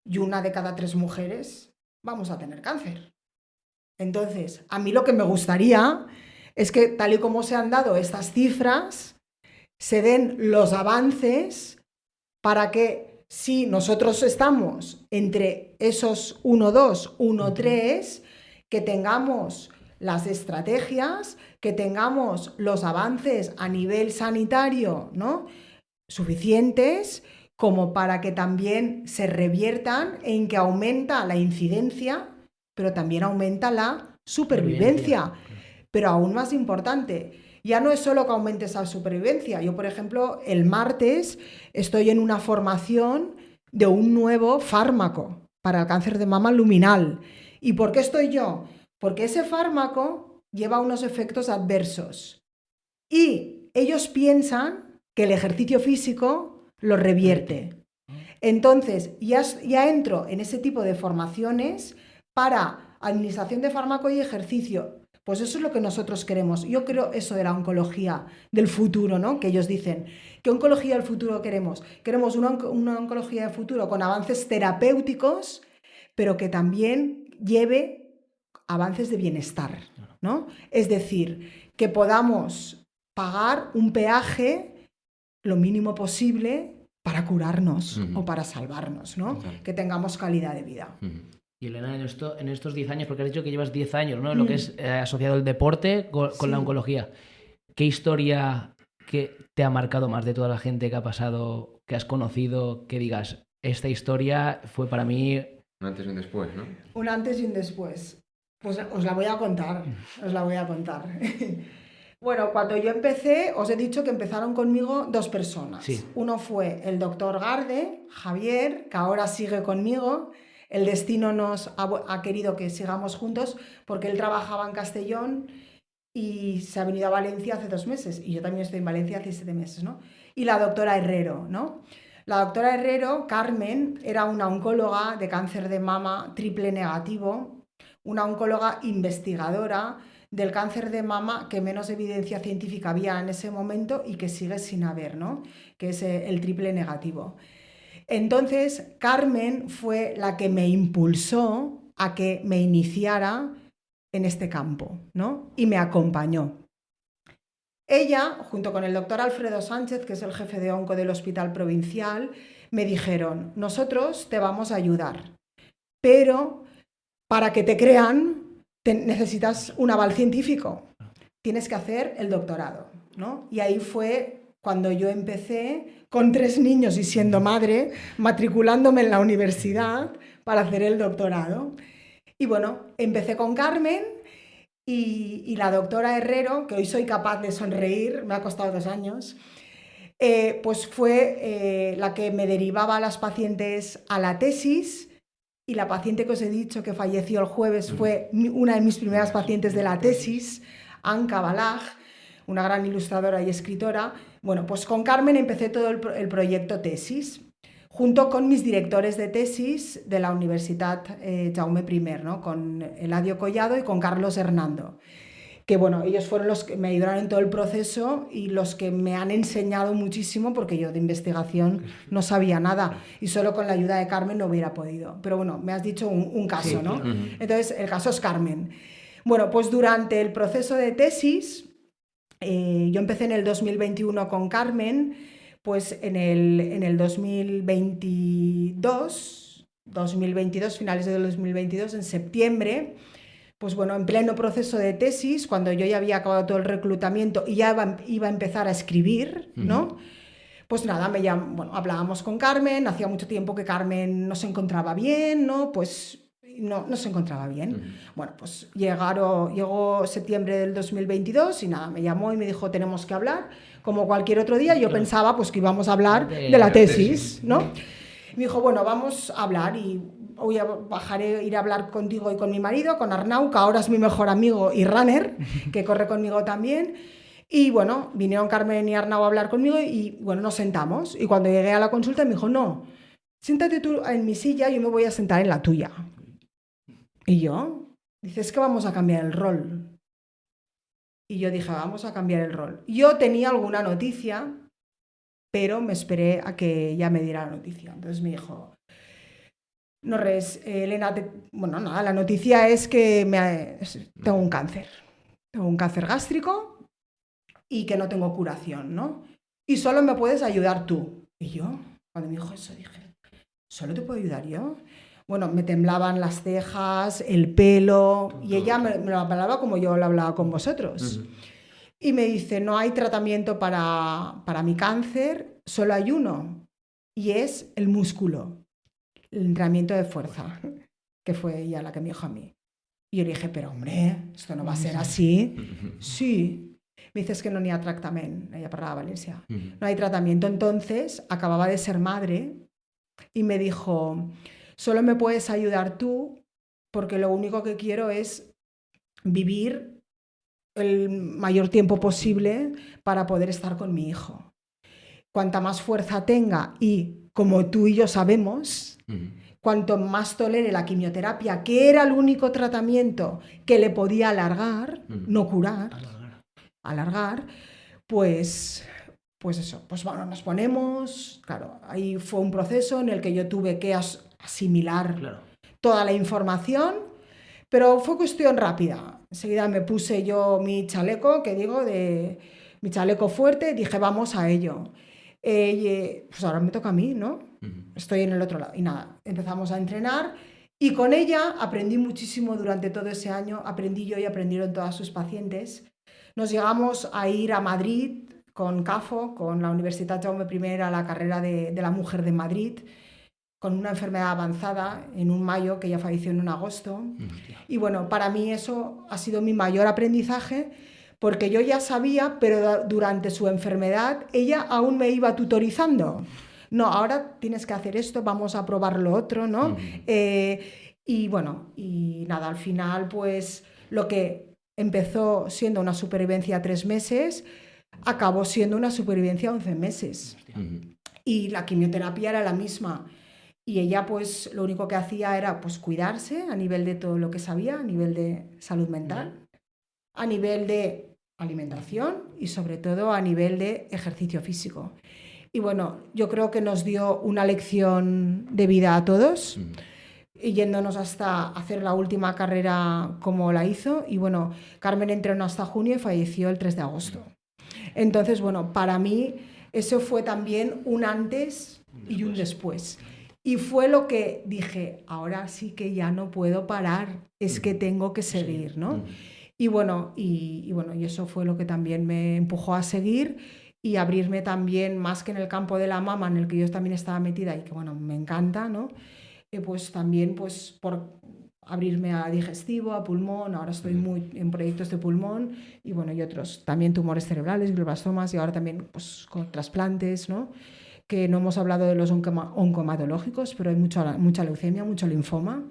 y 1 de cada 3 mujeres vamos a tener cáncer. Entonces, a mí lo que me gustaría es que, tal y como se han dado estas cifras, se den los avances para que si nosotros estamos entre esos 1-2, 1-3, que tengamos las estrategias, que tengamos los avances a nivel sanitario, ¿no? Suficientes como para que también se reviertan en que aumenta la incidencia, pero también aumenta la supervivencia. Pero aún más importante, ya no es solo que aumente esa supervivencia. Yo, por ejemplo, el martes estoy en una formación de un nuevo fármaco para el cáncer de mama luminal. ¿Y por qué estoy yo? Porque ese fármaco lleva unos efectos adversos y ellos piensan que el ejercicio físico lo revierte. Entonces, ya entro en ese tipo de formaciones para administración de fármaco y ejercicio. Pues eso es lo que nosotros queremos. Yo creo eso de la oncología del futuro, ¿no? Que ellos dicen. ¿Qué oncología del futuro queremos? Queremos una oncología del futuro con avances terapéuticos, pero que también lleve avances de bienestar, ¿no? Es decir, que podamos pagar un peaje lo mínimo posible para curarnos o para salvarnos, ¿no? Que tengamos calidad de vida. Y Elena, en estos 10 años, porque has dicho que llevas 10 años, ¿no? En lo que es asociado el deporte con la oncología. ¿Qué historia que te ha marcado más de toda la gente que ha pasado, que has conocido, que digas, esta historia fue para mí... Un antes y un después, ¿no? Un antes y un después. Pues os la voy a contar, Bueno, cuando yo empecé, os he dicho que empezaron conmigo 2 personas. Sí. Uno fue el doctor Garde, Javier, que ahora sigue conmigo. El destino nos ha querido que sigamos juntos porque él trabajaba en Castellón y se ha venido a Valencia hace 2 meses. Y yo también estoy en Valencia hace 7 meses, ¿no? Y la doctora Herrero, ¿no? La doctora Herrero, Carmen, era una oncóloga de cáncer de mama triple negativo, una oncóloga investigadora del cáncer de mama que menos evidencia científica había en ese momento y que sigue sin haber, ¿no? Que es el triple negativo. Entonces, Carmen fue la que me impulsó a que me iniciara en este campo, ¿no? Y me acompañó. Ella, junto con el doctor Alfredo Sánchez, que es el jefe de onco del Hospital Provincial, me dijeron, nosotros te vamos a ayudar, pero para que te crean necesitas un aval científico, tienes que hacer el doctorado, ¿no? Y ahí fue cuando yo empecé con 3 niños y siendo madre, matriculándome en la universidad para hacer el doctorado. Y bueno, empecé con Carmen y la doctora Herrero, que hoy soy capaz de sonreír, me ha costado 2 años, pues fue la que me derivaba a las pacientes a la tesis. Y la paciente que os he dicho que falleció el jueves fue una de mis primeras pacientes de la tesis, Anka Balaj, una gran ilustradora y escritora. Bueno, pues con Carmen empecé todo el proyecto tesis, junto con mis directores de tesis de la Universitat Jaume I, ¿no? Con Eladio Collado y con Carlos Hernando. Que bueno, ellos fueron los que me ayudaron en todo el proceso y los que me han enseñado muchísimo, porque yo de investigación no sabía nada y solo con la ayuda de Carmen no hubiera podido. Pero bueno, me has dicho un caso, sí, ¿no? Entonces, el caso es Carmen. Bueno, pues durante el proceso de tesis, yo empecé en el 2021 con Carmen, pues en el 2022, finales de 2022, en septiembre, pues bueno, en pleno proceso de tesis, cuando yo ya había acabado todo el reclutamiento y ya iba a empezar a escribir, ¿no? Pues nada, hablábamos con Carmen, hacía mucho tiempo que Carmen no se encontraba bien, ¿no? Pues no se encontraba bien. Bueno, pues llegó septiembre del 2022 y nada, me llamó y me dijo, tenemos que hablar, como cualquier otro día. Yo pensaba pues que íbamos a hablar de la tesis, ¿no? Me dijo, bueno, vamos a hablar y hoy iré a hablar contigo y con mi marido, con Arnau, que ahora es mi mejor amigo y runner, que corre conmigo también. Y bueno, vinieron Carmen y Arnau a hablar conmigo y bueno, nos sentamos. Y cuando llegué a la consulta me dijo, no, siéntate tú en mi silla, yo me voy a sentar en la tuya. Y yo, dice, es que vamos a cambiar el rol. Y yo dije, vamos a cambiar el rol. Yo tenía alguna noticia, pero me esperé a que ella me diera la noticia. Entonces me dijo, no res, Elena, la noticia es que tengo un cáncer. Tengo un cáncer gástrico y que no tengo curación, ¿no? Y solo me puedes ayudar tú. Y yo, cuando me dijo eso, dije, ¿solo te puedo ayudar yo? Bueno, me temblaban las cejas, el pelo, y ella me lo hablaba como yo lo hablaba con vosotros. Y me dice, no hay tratamiento para mi cáncer, solo hay uno, y es el músculo, el entrenamiento de fuerza, que fue ella la que me dijo a mí. Y yo le dije, pero hombre, esto no va a ser así. Sí. Me dice, es que no n'hi ha tractament, ella parlava valencià. No hay tratamiento. Entonces, acababa de ser madre y me dijo, solo me puedes ayudar tú porque lo único que quiero es vivir el mayor tiempo posible para poder estar con mi hijo. cuanta más fuerza tenga y, como tú y yo sabemos, cuanto más tolere la quimioterapia, que era el único tratamiento que le podía alargar, no curar, alargar, pues eso, pues bueno, nos ponemos, claro, ahí fue un proceso en el que yo tuve que asimilar toda la información, pero fue cuestión rápida. Enseguida me puse yo mi chaleco, mi chaleco fuerte, dije, vamos a ello. Pues ahora me toca a mí, ¿no? Estoy en el otro lado. Y nada, empezamos a entrenar y con ella aprendí muchísimo durante todo ese año, aprendí yo y aprendieron todas sus pacientes. Nos llegamos a ir a Madrid con CAFO, con la Universitat Jaume I, a la carrera de la mujer de Madrid, con una enfermedad avanzada en un mayo, que ella falleció en un agosto. Y bueno, para mí eso ha sido mi mayor aprendizaje, porque yo ya sabía, pero durante su enfermedad ella aún me iba tutorizando. No, ahora tienes que hacer esto, vamos a probar lo otro, ¿no? Y bueno, y nada, al final pues lo que empezó siendo una supervivencia 3 meses, acabó siendo una supervivencia 11 meses. Y la quimioterapia era la misma. Y ella pues lo único que hacía era pues cuidarse a nivel de todo lo que sabía, a nivel de salud mental, a nivel de alimentación y sobre todo a nivel de ejercicio físico. Y bueno, yo creo que nos dio una lección de vida a todos, y yéndonos hasta hacer la última carrera como la hizo. Y bueno, Carmen entrenó hasta junio y falleció el 3 de agosto. Entonces, bueno, para mí eso fue también un antes y un después. Y fue lo que dije, ahora sí que ya no puedo parar, es que tengo que seguir, ¿no? Y bueno, y eso fue lo que también me empujó a seguir y abrirme también, más que en el campo de la mama, en el que yo también estaba metida y que bueno, me encanta, ¿no? Pues también pues por abrirme a digestivo, a pulmón, ahora estoy muy en proyectos de pulmón y bueno, y otros, también tumores cerebrales, glioblastomas y ahora también pues con trasplantes, ¿no? Que no hemos hablado de los oncomatológicos, pero hay mucha leucemia, mucho linfoma,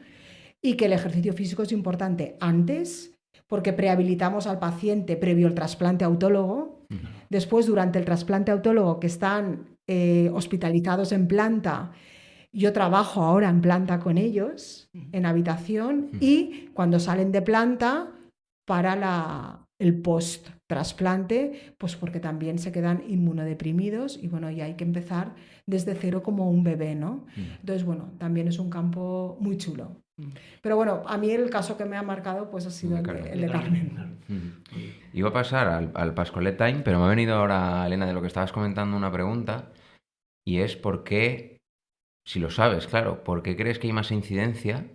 y que el ejercicio físico es importante antes, porque prehabilitamos al paciente previo al trasplante autólogo, después durante el trasplante autólogo que están hospitalizados en planta. Yo trabajo ahora en planta con ellos, en habitación, y cuando salen de planta para el post-trasplante, pues porque también se quedan inmunodeprimidos y bueno, ya hay que empezar desde cero como un bebé, ¿no? Entonces, bueno, también es un campo muy chulo. Pero bueno, a mí el caso que me ha marcado pues ha sido el de Carmen. Iba a pasar al Pascualet Time, pero me ha venido ahora, Elena, de lo que estabas comentando, una pregunta, y es por qué, si lo sabes, claro, ¿por qué crees que hay más incidencia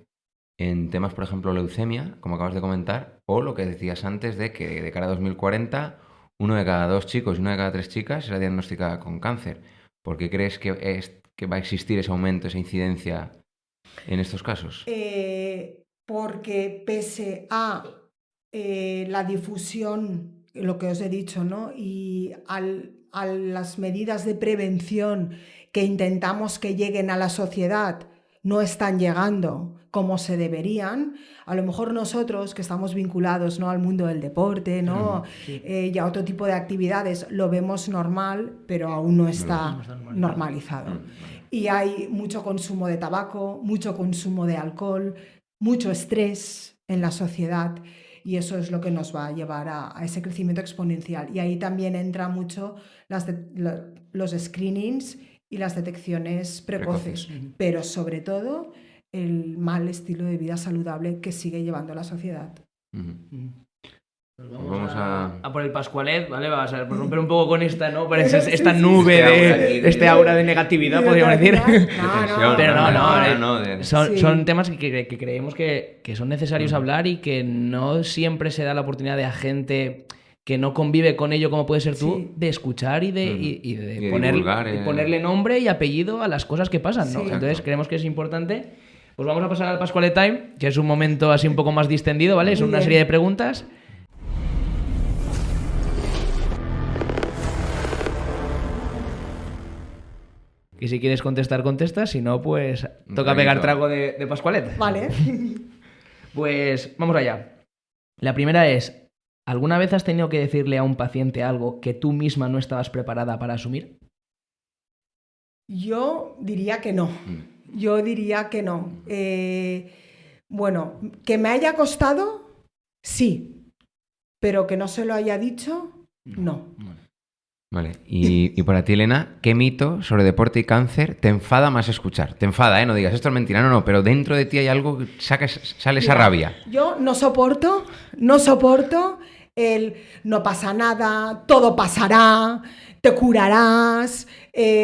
en temas, por ejemplo, leucemia, como acabas de comentar, o lo que decías antes de que de cara a 2040 1 de cada 2 chicos y 1 de cada 3 chicas será diagnosticada con cáncer? ¿Por qué crees que va a existir ese aumento, esa incidencia en estos casos? Porque pese a la difusión, lo que os he dicho, ¿no? Y a las medidas de prevención que intentamos que lleguen a la sociedad, no están llegando como se deberían. A lo mejor nosotros, que estamos vinculados, ¿no?, al mundo del deporte, ¿no?, y a otro tipo de actividades, lo vemos normal, pero aún no está normalizado. Y hay mucho consumo de tabaco, mucho consumo de alcohol, mucho estrés en la sociedad, y eso es lo que nos va a llevar a ese crecimiento exponencial. Y ahí también entra mucho los screenings y las detecciones precoces. Pero sobre todo el mal estilo de vida saludable que sigue llevando la sociedad. Pues vamos a por el Pascualet, ¿vale? Vamos a romper un poco con esta, ¿no? Esta nube de este aura de negatividad, podríamos decir. Son temas que creemos que son necesarios hablar y que no siempre se da la oportunidad de a gente que no convive con ello, como puede ser tú, de escuchar y de ponerle nombre y apellido a las cosas que pasan, ¿no? Entonces creemos que es importante. Pues vamos a pasar al Pascualet Time, que es un momento así un poco más distendido, ¿vale? Son una serie de preguntas. Y si quieres contestar, contestas. Si no, pues toca pegar trago de Pascualet. Vale. Pues vamos allá. La primera es, ¿alguna vez has tenido que decirle a un paciente algo que tú misma no estabas preparada para asumir? Yo diría que no. Yo diría que no. Bueno, que me haya costado, sí, pero que no se lo haya dicho, no. Vale, y para ti, Elena, ¿qué mito sobre deporte y cáncer te enfada más escuchar? Te enfada, ¿eh? No digas, esto es mentira, no, pero dentro de ti hay algo que sale esa rabia. Yo no soporto el no pasa nada, todo pasará, te curarás,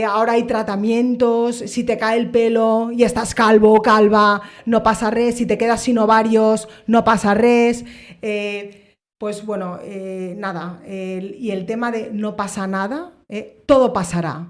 ahora hay tratamientos, si te cae el pelo y estás calvo o calva, no pasa res, si te quedas sin ovarios, no pasa res. Pues bueno, nada, y el tema de no pasa nada, todo pasará,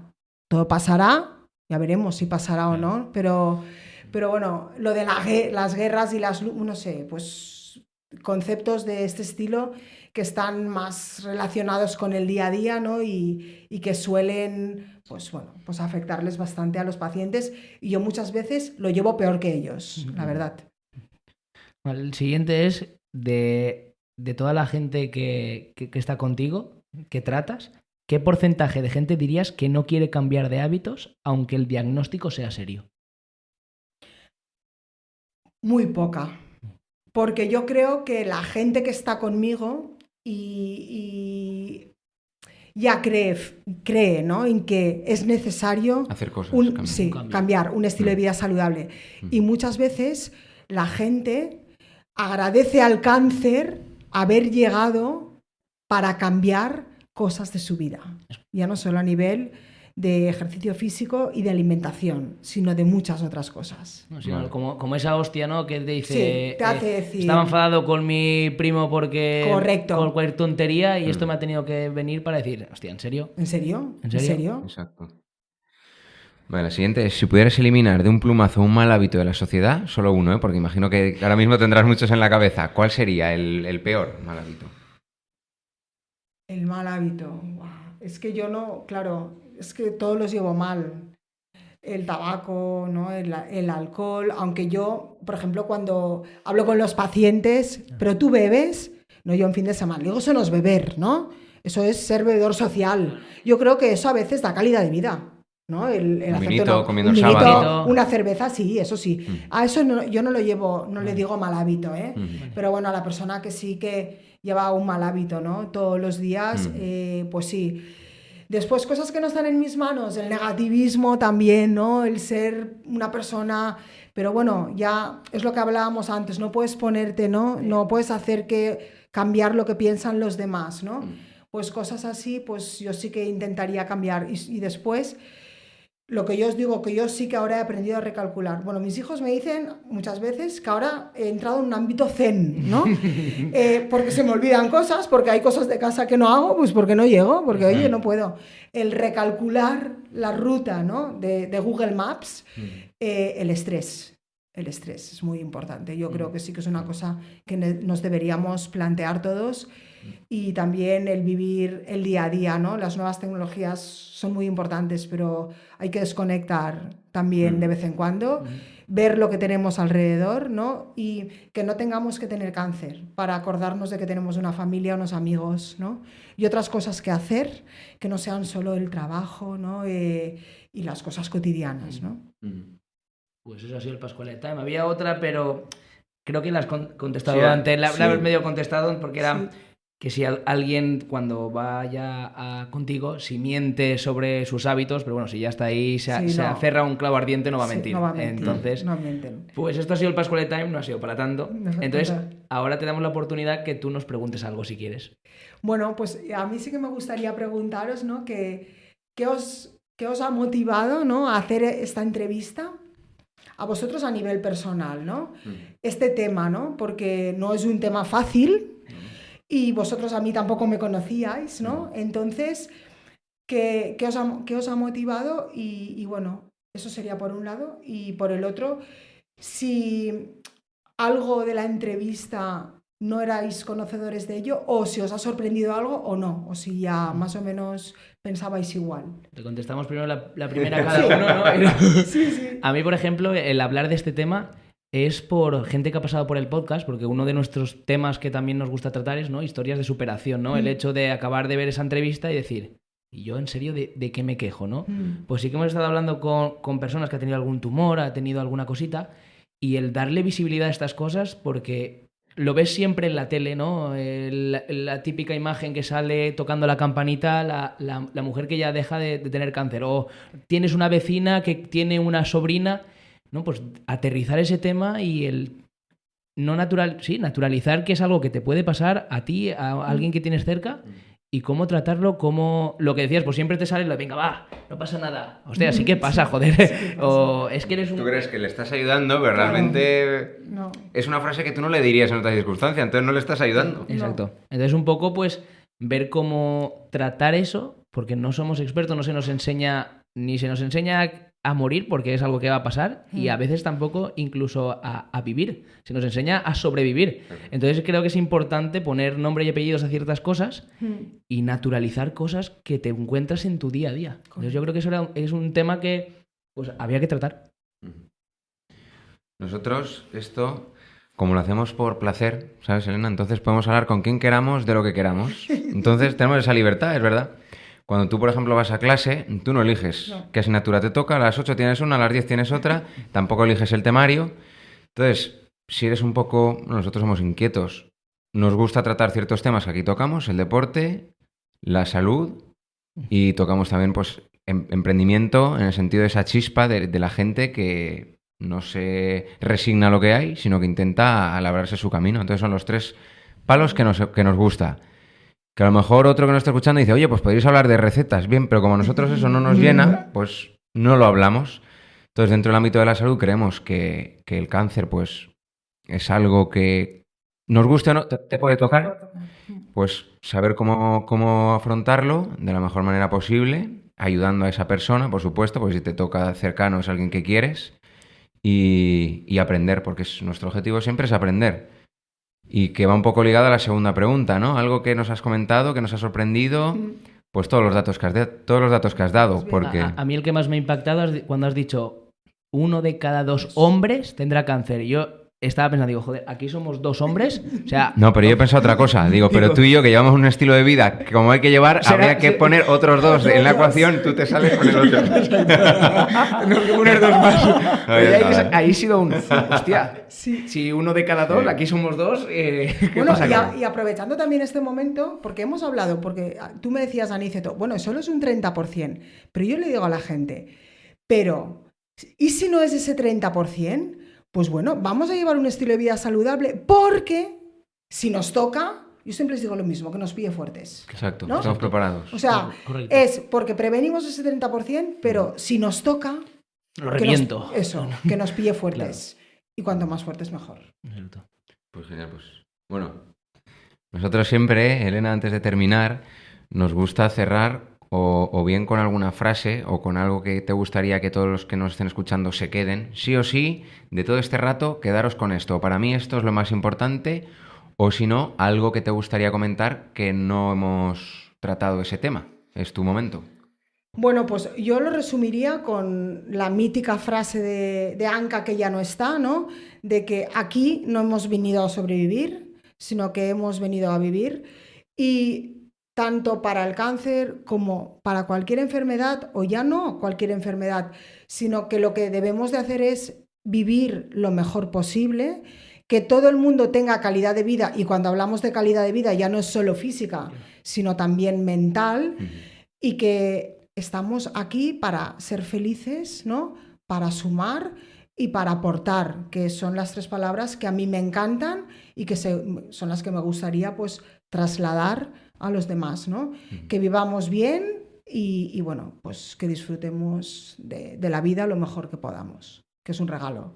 ya veremos si pasará o no, pero bueno, lo de las guerras y no sé, pues conceptos de este estilo que están más relacionados con el día a día, ¿no? Y que suelen, pues bueno, pues afectarles bastante a los pacientes, y yo muchas veces lo llevo peor que ellos, la verdad. Vale, el siguiente es de toda la gente que está contigo, que tratas, ¿qué porcentaje de gente dirías que no quiere cambiar de hábitos aunque el diagnóstico sea serio? Muy poca. Porque yo creo que la gente que está conmigo y ya cree, ¿no? En que es necesario hacer cosas, cambiar un estilo de vida saludable. Y muchas veces la gente agradece al cáncer haber llegado para cambiar cosas de su vida. Ya no solo a nivel de ejercicio físico y de alimentación, sino de muchas otras cosas. No, sino como esa hostia, ¿no? Que te dice, sí, te hace decir, estaba enfadado con mi primo porque correcto, con cualquier tontería, y esto me ha tenido que venir para decir, hostia, ¿en serio? ¿En serio? ¿En serio? Exacto. Vale, la siguiente es, si pudieras eliminar de un plumazo un mal hábito de la sociedad, solo uno, porque imagino que ahora mismo tendrás muchos en la cabeza, ¿cuál sería el peor mal hábito? El mal hábito, wow. Es que yo no, claro, es que todos los llevo mal. El tabaco, ¿no? El alcohol, aunque yo, por ejemplo, cuando hablo con los pacientes, pero tú bebes, no, yo en fin de semana, digo, eso no es beber, ¿no? Eso es ser bebedor social. Yo creo que eso a veces da calidad de vida, ¿no? El un vinito, comiendo el sábado. Una cerveza, sí, eso sí. A eso no, yo no lo llevo, no le digo mal hábito, ¿eh? Pero bueno, a la persona que sí que lleva un mal hábito, ¿no? Todos los días, pues sí. Después, cosas que no están en mis manos, el negativismo también, ¿no? El ser una persona... Pero bueno, ya es lo que hablábamos antes, no puedes ponerte, ¿no? No puedes hacer que cambiar lo que piensan los demás, ¿no? Pues cosas así, pues yo sí que intentaría cambiar. Y después, lo que yo os digo, que yo sí que ahora he aprendido a recalcular. Bueno, mis hijos me dicen muchas veces que ahora he entrado en un ámbito zen, ¿no? Porque se me olvidan cosas, porque hay cosas de casa que no hago, pues porque no llego, porque oye, no puedo. El recalcular la ruta, ¿no? de Google Maps, el estrés. El estrés es muy importante. Yo creo que sí que es una cosa que nos deberíamos plantear todos. Y también el vivir el día a día, ¿no? Las nuevas tecnologías son muy importantes, pero hay que desconectar también de vez en cuando, ver lo que tenemos alrededor, ¿no? Y que no tengamos que tener cáncer para acordarnos de que tenemos una familia, unos amigos, ¿no? Y otras cosas que hacer, que no sean solo el trabajo, ¿no? Y las cosas cotidianas, ¿no? Pues eso ha sido el Pascual Time. Había otra, pero creo que la has contestado antes. La has medio contestado porque era... que si alguien cuando vaya contigo, si miente sobre sus hábitos, pero bueno, si ya está ahí, se aferra a un clavo ardiente, no va a mentir. No va a mentir. Entonces, no mienten. Pues esto ha sido el Pascual Time, no ha sido para tanto. Entonces, ahora te damos la oportunidad que tú nos preguntes algo si quieres. Bueno, pues a mí sí que me gustaría preguntaros, ¿no? ¿Qué os ha motivado, ¿no? a hacer esta entrevista? A vosotros a nivel personal, ¿no? Este tema, ¿no? Porque no es un tema fácil. Y vosotros a mí tampoco me conocíais, ¿no? Entonces, ¿qué os ha motivado? Y bueno, eso sería por un lado. Y por el otro, si algo de la entrevista no erais conocedores de ello, o si os ha sorprendido algo o no, o si ya más o menos pensabais igual. Te contestamos primero la primera cada uno, ¿no? Sí. A mí, por ejemplo, el hablar de este tema... es por gente que ha pasado por el podcast, porque uno de nuestros temas que también nos gusta tratar es, ¿no? Historias de superación, ¿no? El hecho de acabar de ver esa entrevista y decir, ¿y yo en serio de qué me quejo, no? Pues sí que hemos estado hablando con personas que han tenido algún tumor, ha tenido alguna cosita, y el darle visibilidad a estas cosas, porque lo ves siempre en la tele, ¿no? La típica imagen que sale tocando la campanita, la mujer que ya deja de tener cáncer, o tienes una vecina que tiene una sobrina, ¿no? Pues aterrizar ese tema y el no naturalizar que es algo que te puede pasar a ti, a alguien que tienes cerca, y cómo tratarlo, cómo... Lo que decías, pues siempre te sale lo de, venga, va, no pasa nada. Hostia, sí que pasa, joder. Sí que pasa. O es que eres un... Tú crees que le estás ayudando, pero realmente no. Es una frase que tú no le dirías en otra circunstancia, entonces no le estás ayudando. Exacto. Entonces un poco, pues, ver cómo tratar eso, porque no somos expertos, no se nos enseña, ni se nos enseña a morir, porque es algo que va a pasar, y a veces tampoco incluso a vivir. Se nos enseña a sobrevivir. Entonces creo que es importante poner nombre y apellidos a ciertas cosas y naturalizar cosas que te encuentras en tu día a día. Entonces yo creo que eso es un tema que pues había que tratar. Nosotros esto, como lo hacemos por placer, ¿sabes, Elena? Entonces podemos hablar con quien queramos de lo que queramos. Entonces tenemos esa libertad, es verdad. Cuando tú, por ejemplo, vas a clase, tú no eliges qué asignatura te toca, a las 8 tienes una, a las 10 tienes otra, tampoco eliges el temario. Entonces, si eres un poco... Nosotros somos inquietos, nos gusta tratar ciertos temas que aquí tocamos, el deporte, la salud, y tocamos también pues emprendimiento en el sentido de esa chispa de la gente que no se resigna a lo que hay, sino que intenta labrarse su camino. Entonces son los 3 palos que nos gusta. Que a lo mejor otro que nos está escuchando dice, oye, pues podéis hablar de recetas. Bien, pero como a nosotros eso no nos llena, pues no lo hablamos. Entonces, dentro del ámbito de la salud creemos que el cáncer, pues, es algo que nos guste o no, te puede tocar. Pues saber cómo afrontarlo de la mejor manera posible, ayudando a esa persona, por supuesto, porque si te toca cercano es alguien que quieres, y aprender, porque nuestro objetivo siempre es aprender. Y que va un poco ligado a la segunda pregunta, ¿no? Algo que nos has comentado, que nos ha sorprendido, pues todos los datos que has dado. Porque... A mí el que más me ha impactado es cuando has dicho 1 de cada 2 hombres tendrá cáncer. Y yo estaba pensando, digo, joder, aquí somos 2 hombres, o sea... No, pero yo he pensado otra cosa. Digo, pero tú y yo, que llevamos un estilo de vida que como hay que llevar, habría que poner otros 2 en la ecuación, tú te sales con el otro. Tenemos que poner 2 más. Ahí ha sido uno. Hostia, si 1 de cada 2, aquí somos 2, ¿qué pasa? Y aprovechando también este momento, porque hemos hablado, porque tú me decías, Aníceto, bueno, solo es un 30%, pero yo le digo a la gente, pero, ¿y si no es ese 30%? Pues bueno, vamos a llevar un estilo de vida saludable porque si nos toca, yo siempre les digo lo mismo, que nos pille fuertes. Exacto, ¿no? estamos preparados. O sea, es porque prevenimos ese 30%, pero si nos toca... Lo reviento. Que nos pille fuertes. Claro. Y cuanto más fuertes, mejor. Pues genial, pues... Bueno, nosotros siempre, Elena, antes de terminar, nos gusta cerrar o bien con alguna frase o con algo que te gustaría que todos los que nos estén escuchando se queden. Sí o sí, de todo este rato, quedaros con esto. Para mí esto es lo más importante. O si no, algo que te gustaría comentar que no hemos tratado ese tema. Es tu momento. Bueno, pues yo lo resumiría con la mítica frase de Anka, que ya no está, ¿no? De que aquí no hemos venido a sobrevivir, sino que hemos venido a vivir. Y tanto para el cáncer como para cualquier enfermedad, o ya no cualquier enfermedad, sino que lo que debemos de hacer es vivir lo mejor posible, que todo el mundo tenga calidad de vida, y cuando hablamos de calidad de vida ya no es solo física, sino también mental, y que estamos aquí para ser felices, ¿no? Para sumar y para aportar, que son las 3 palabras que a mí me encantan y que son las que me gustaría pues trasladar a los demás, ¿no? Que vivamos bien y bueno, pues que disfrutemos de la vida lo mejor que podamos, que es un regalo.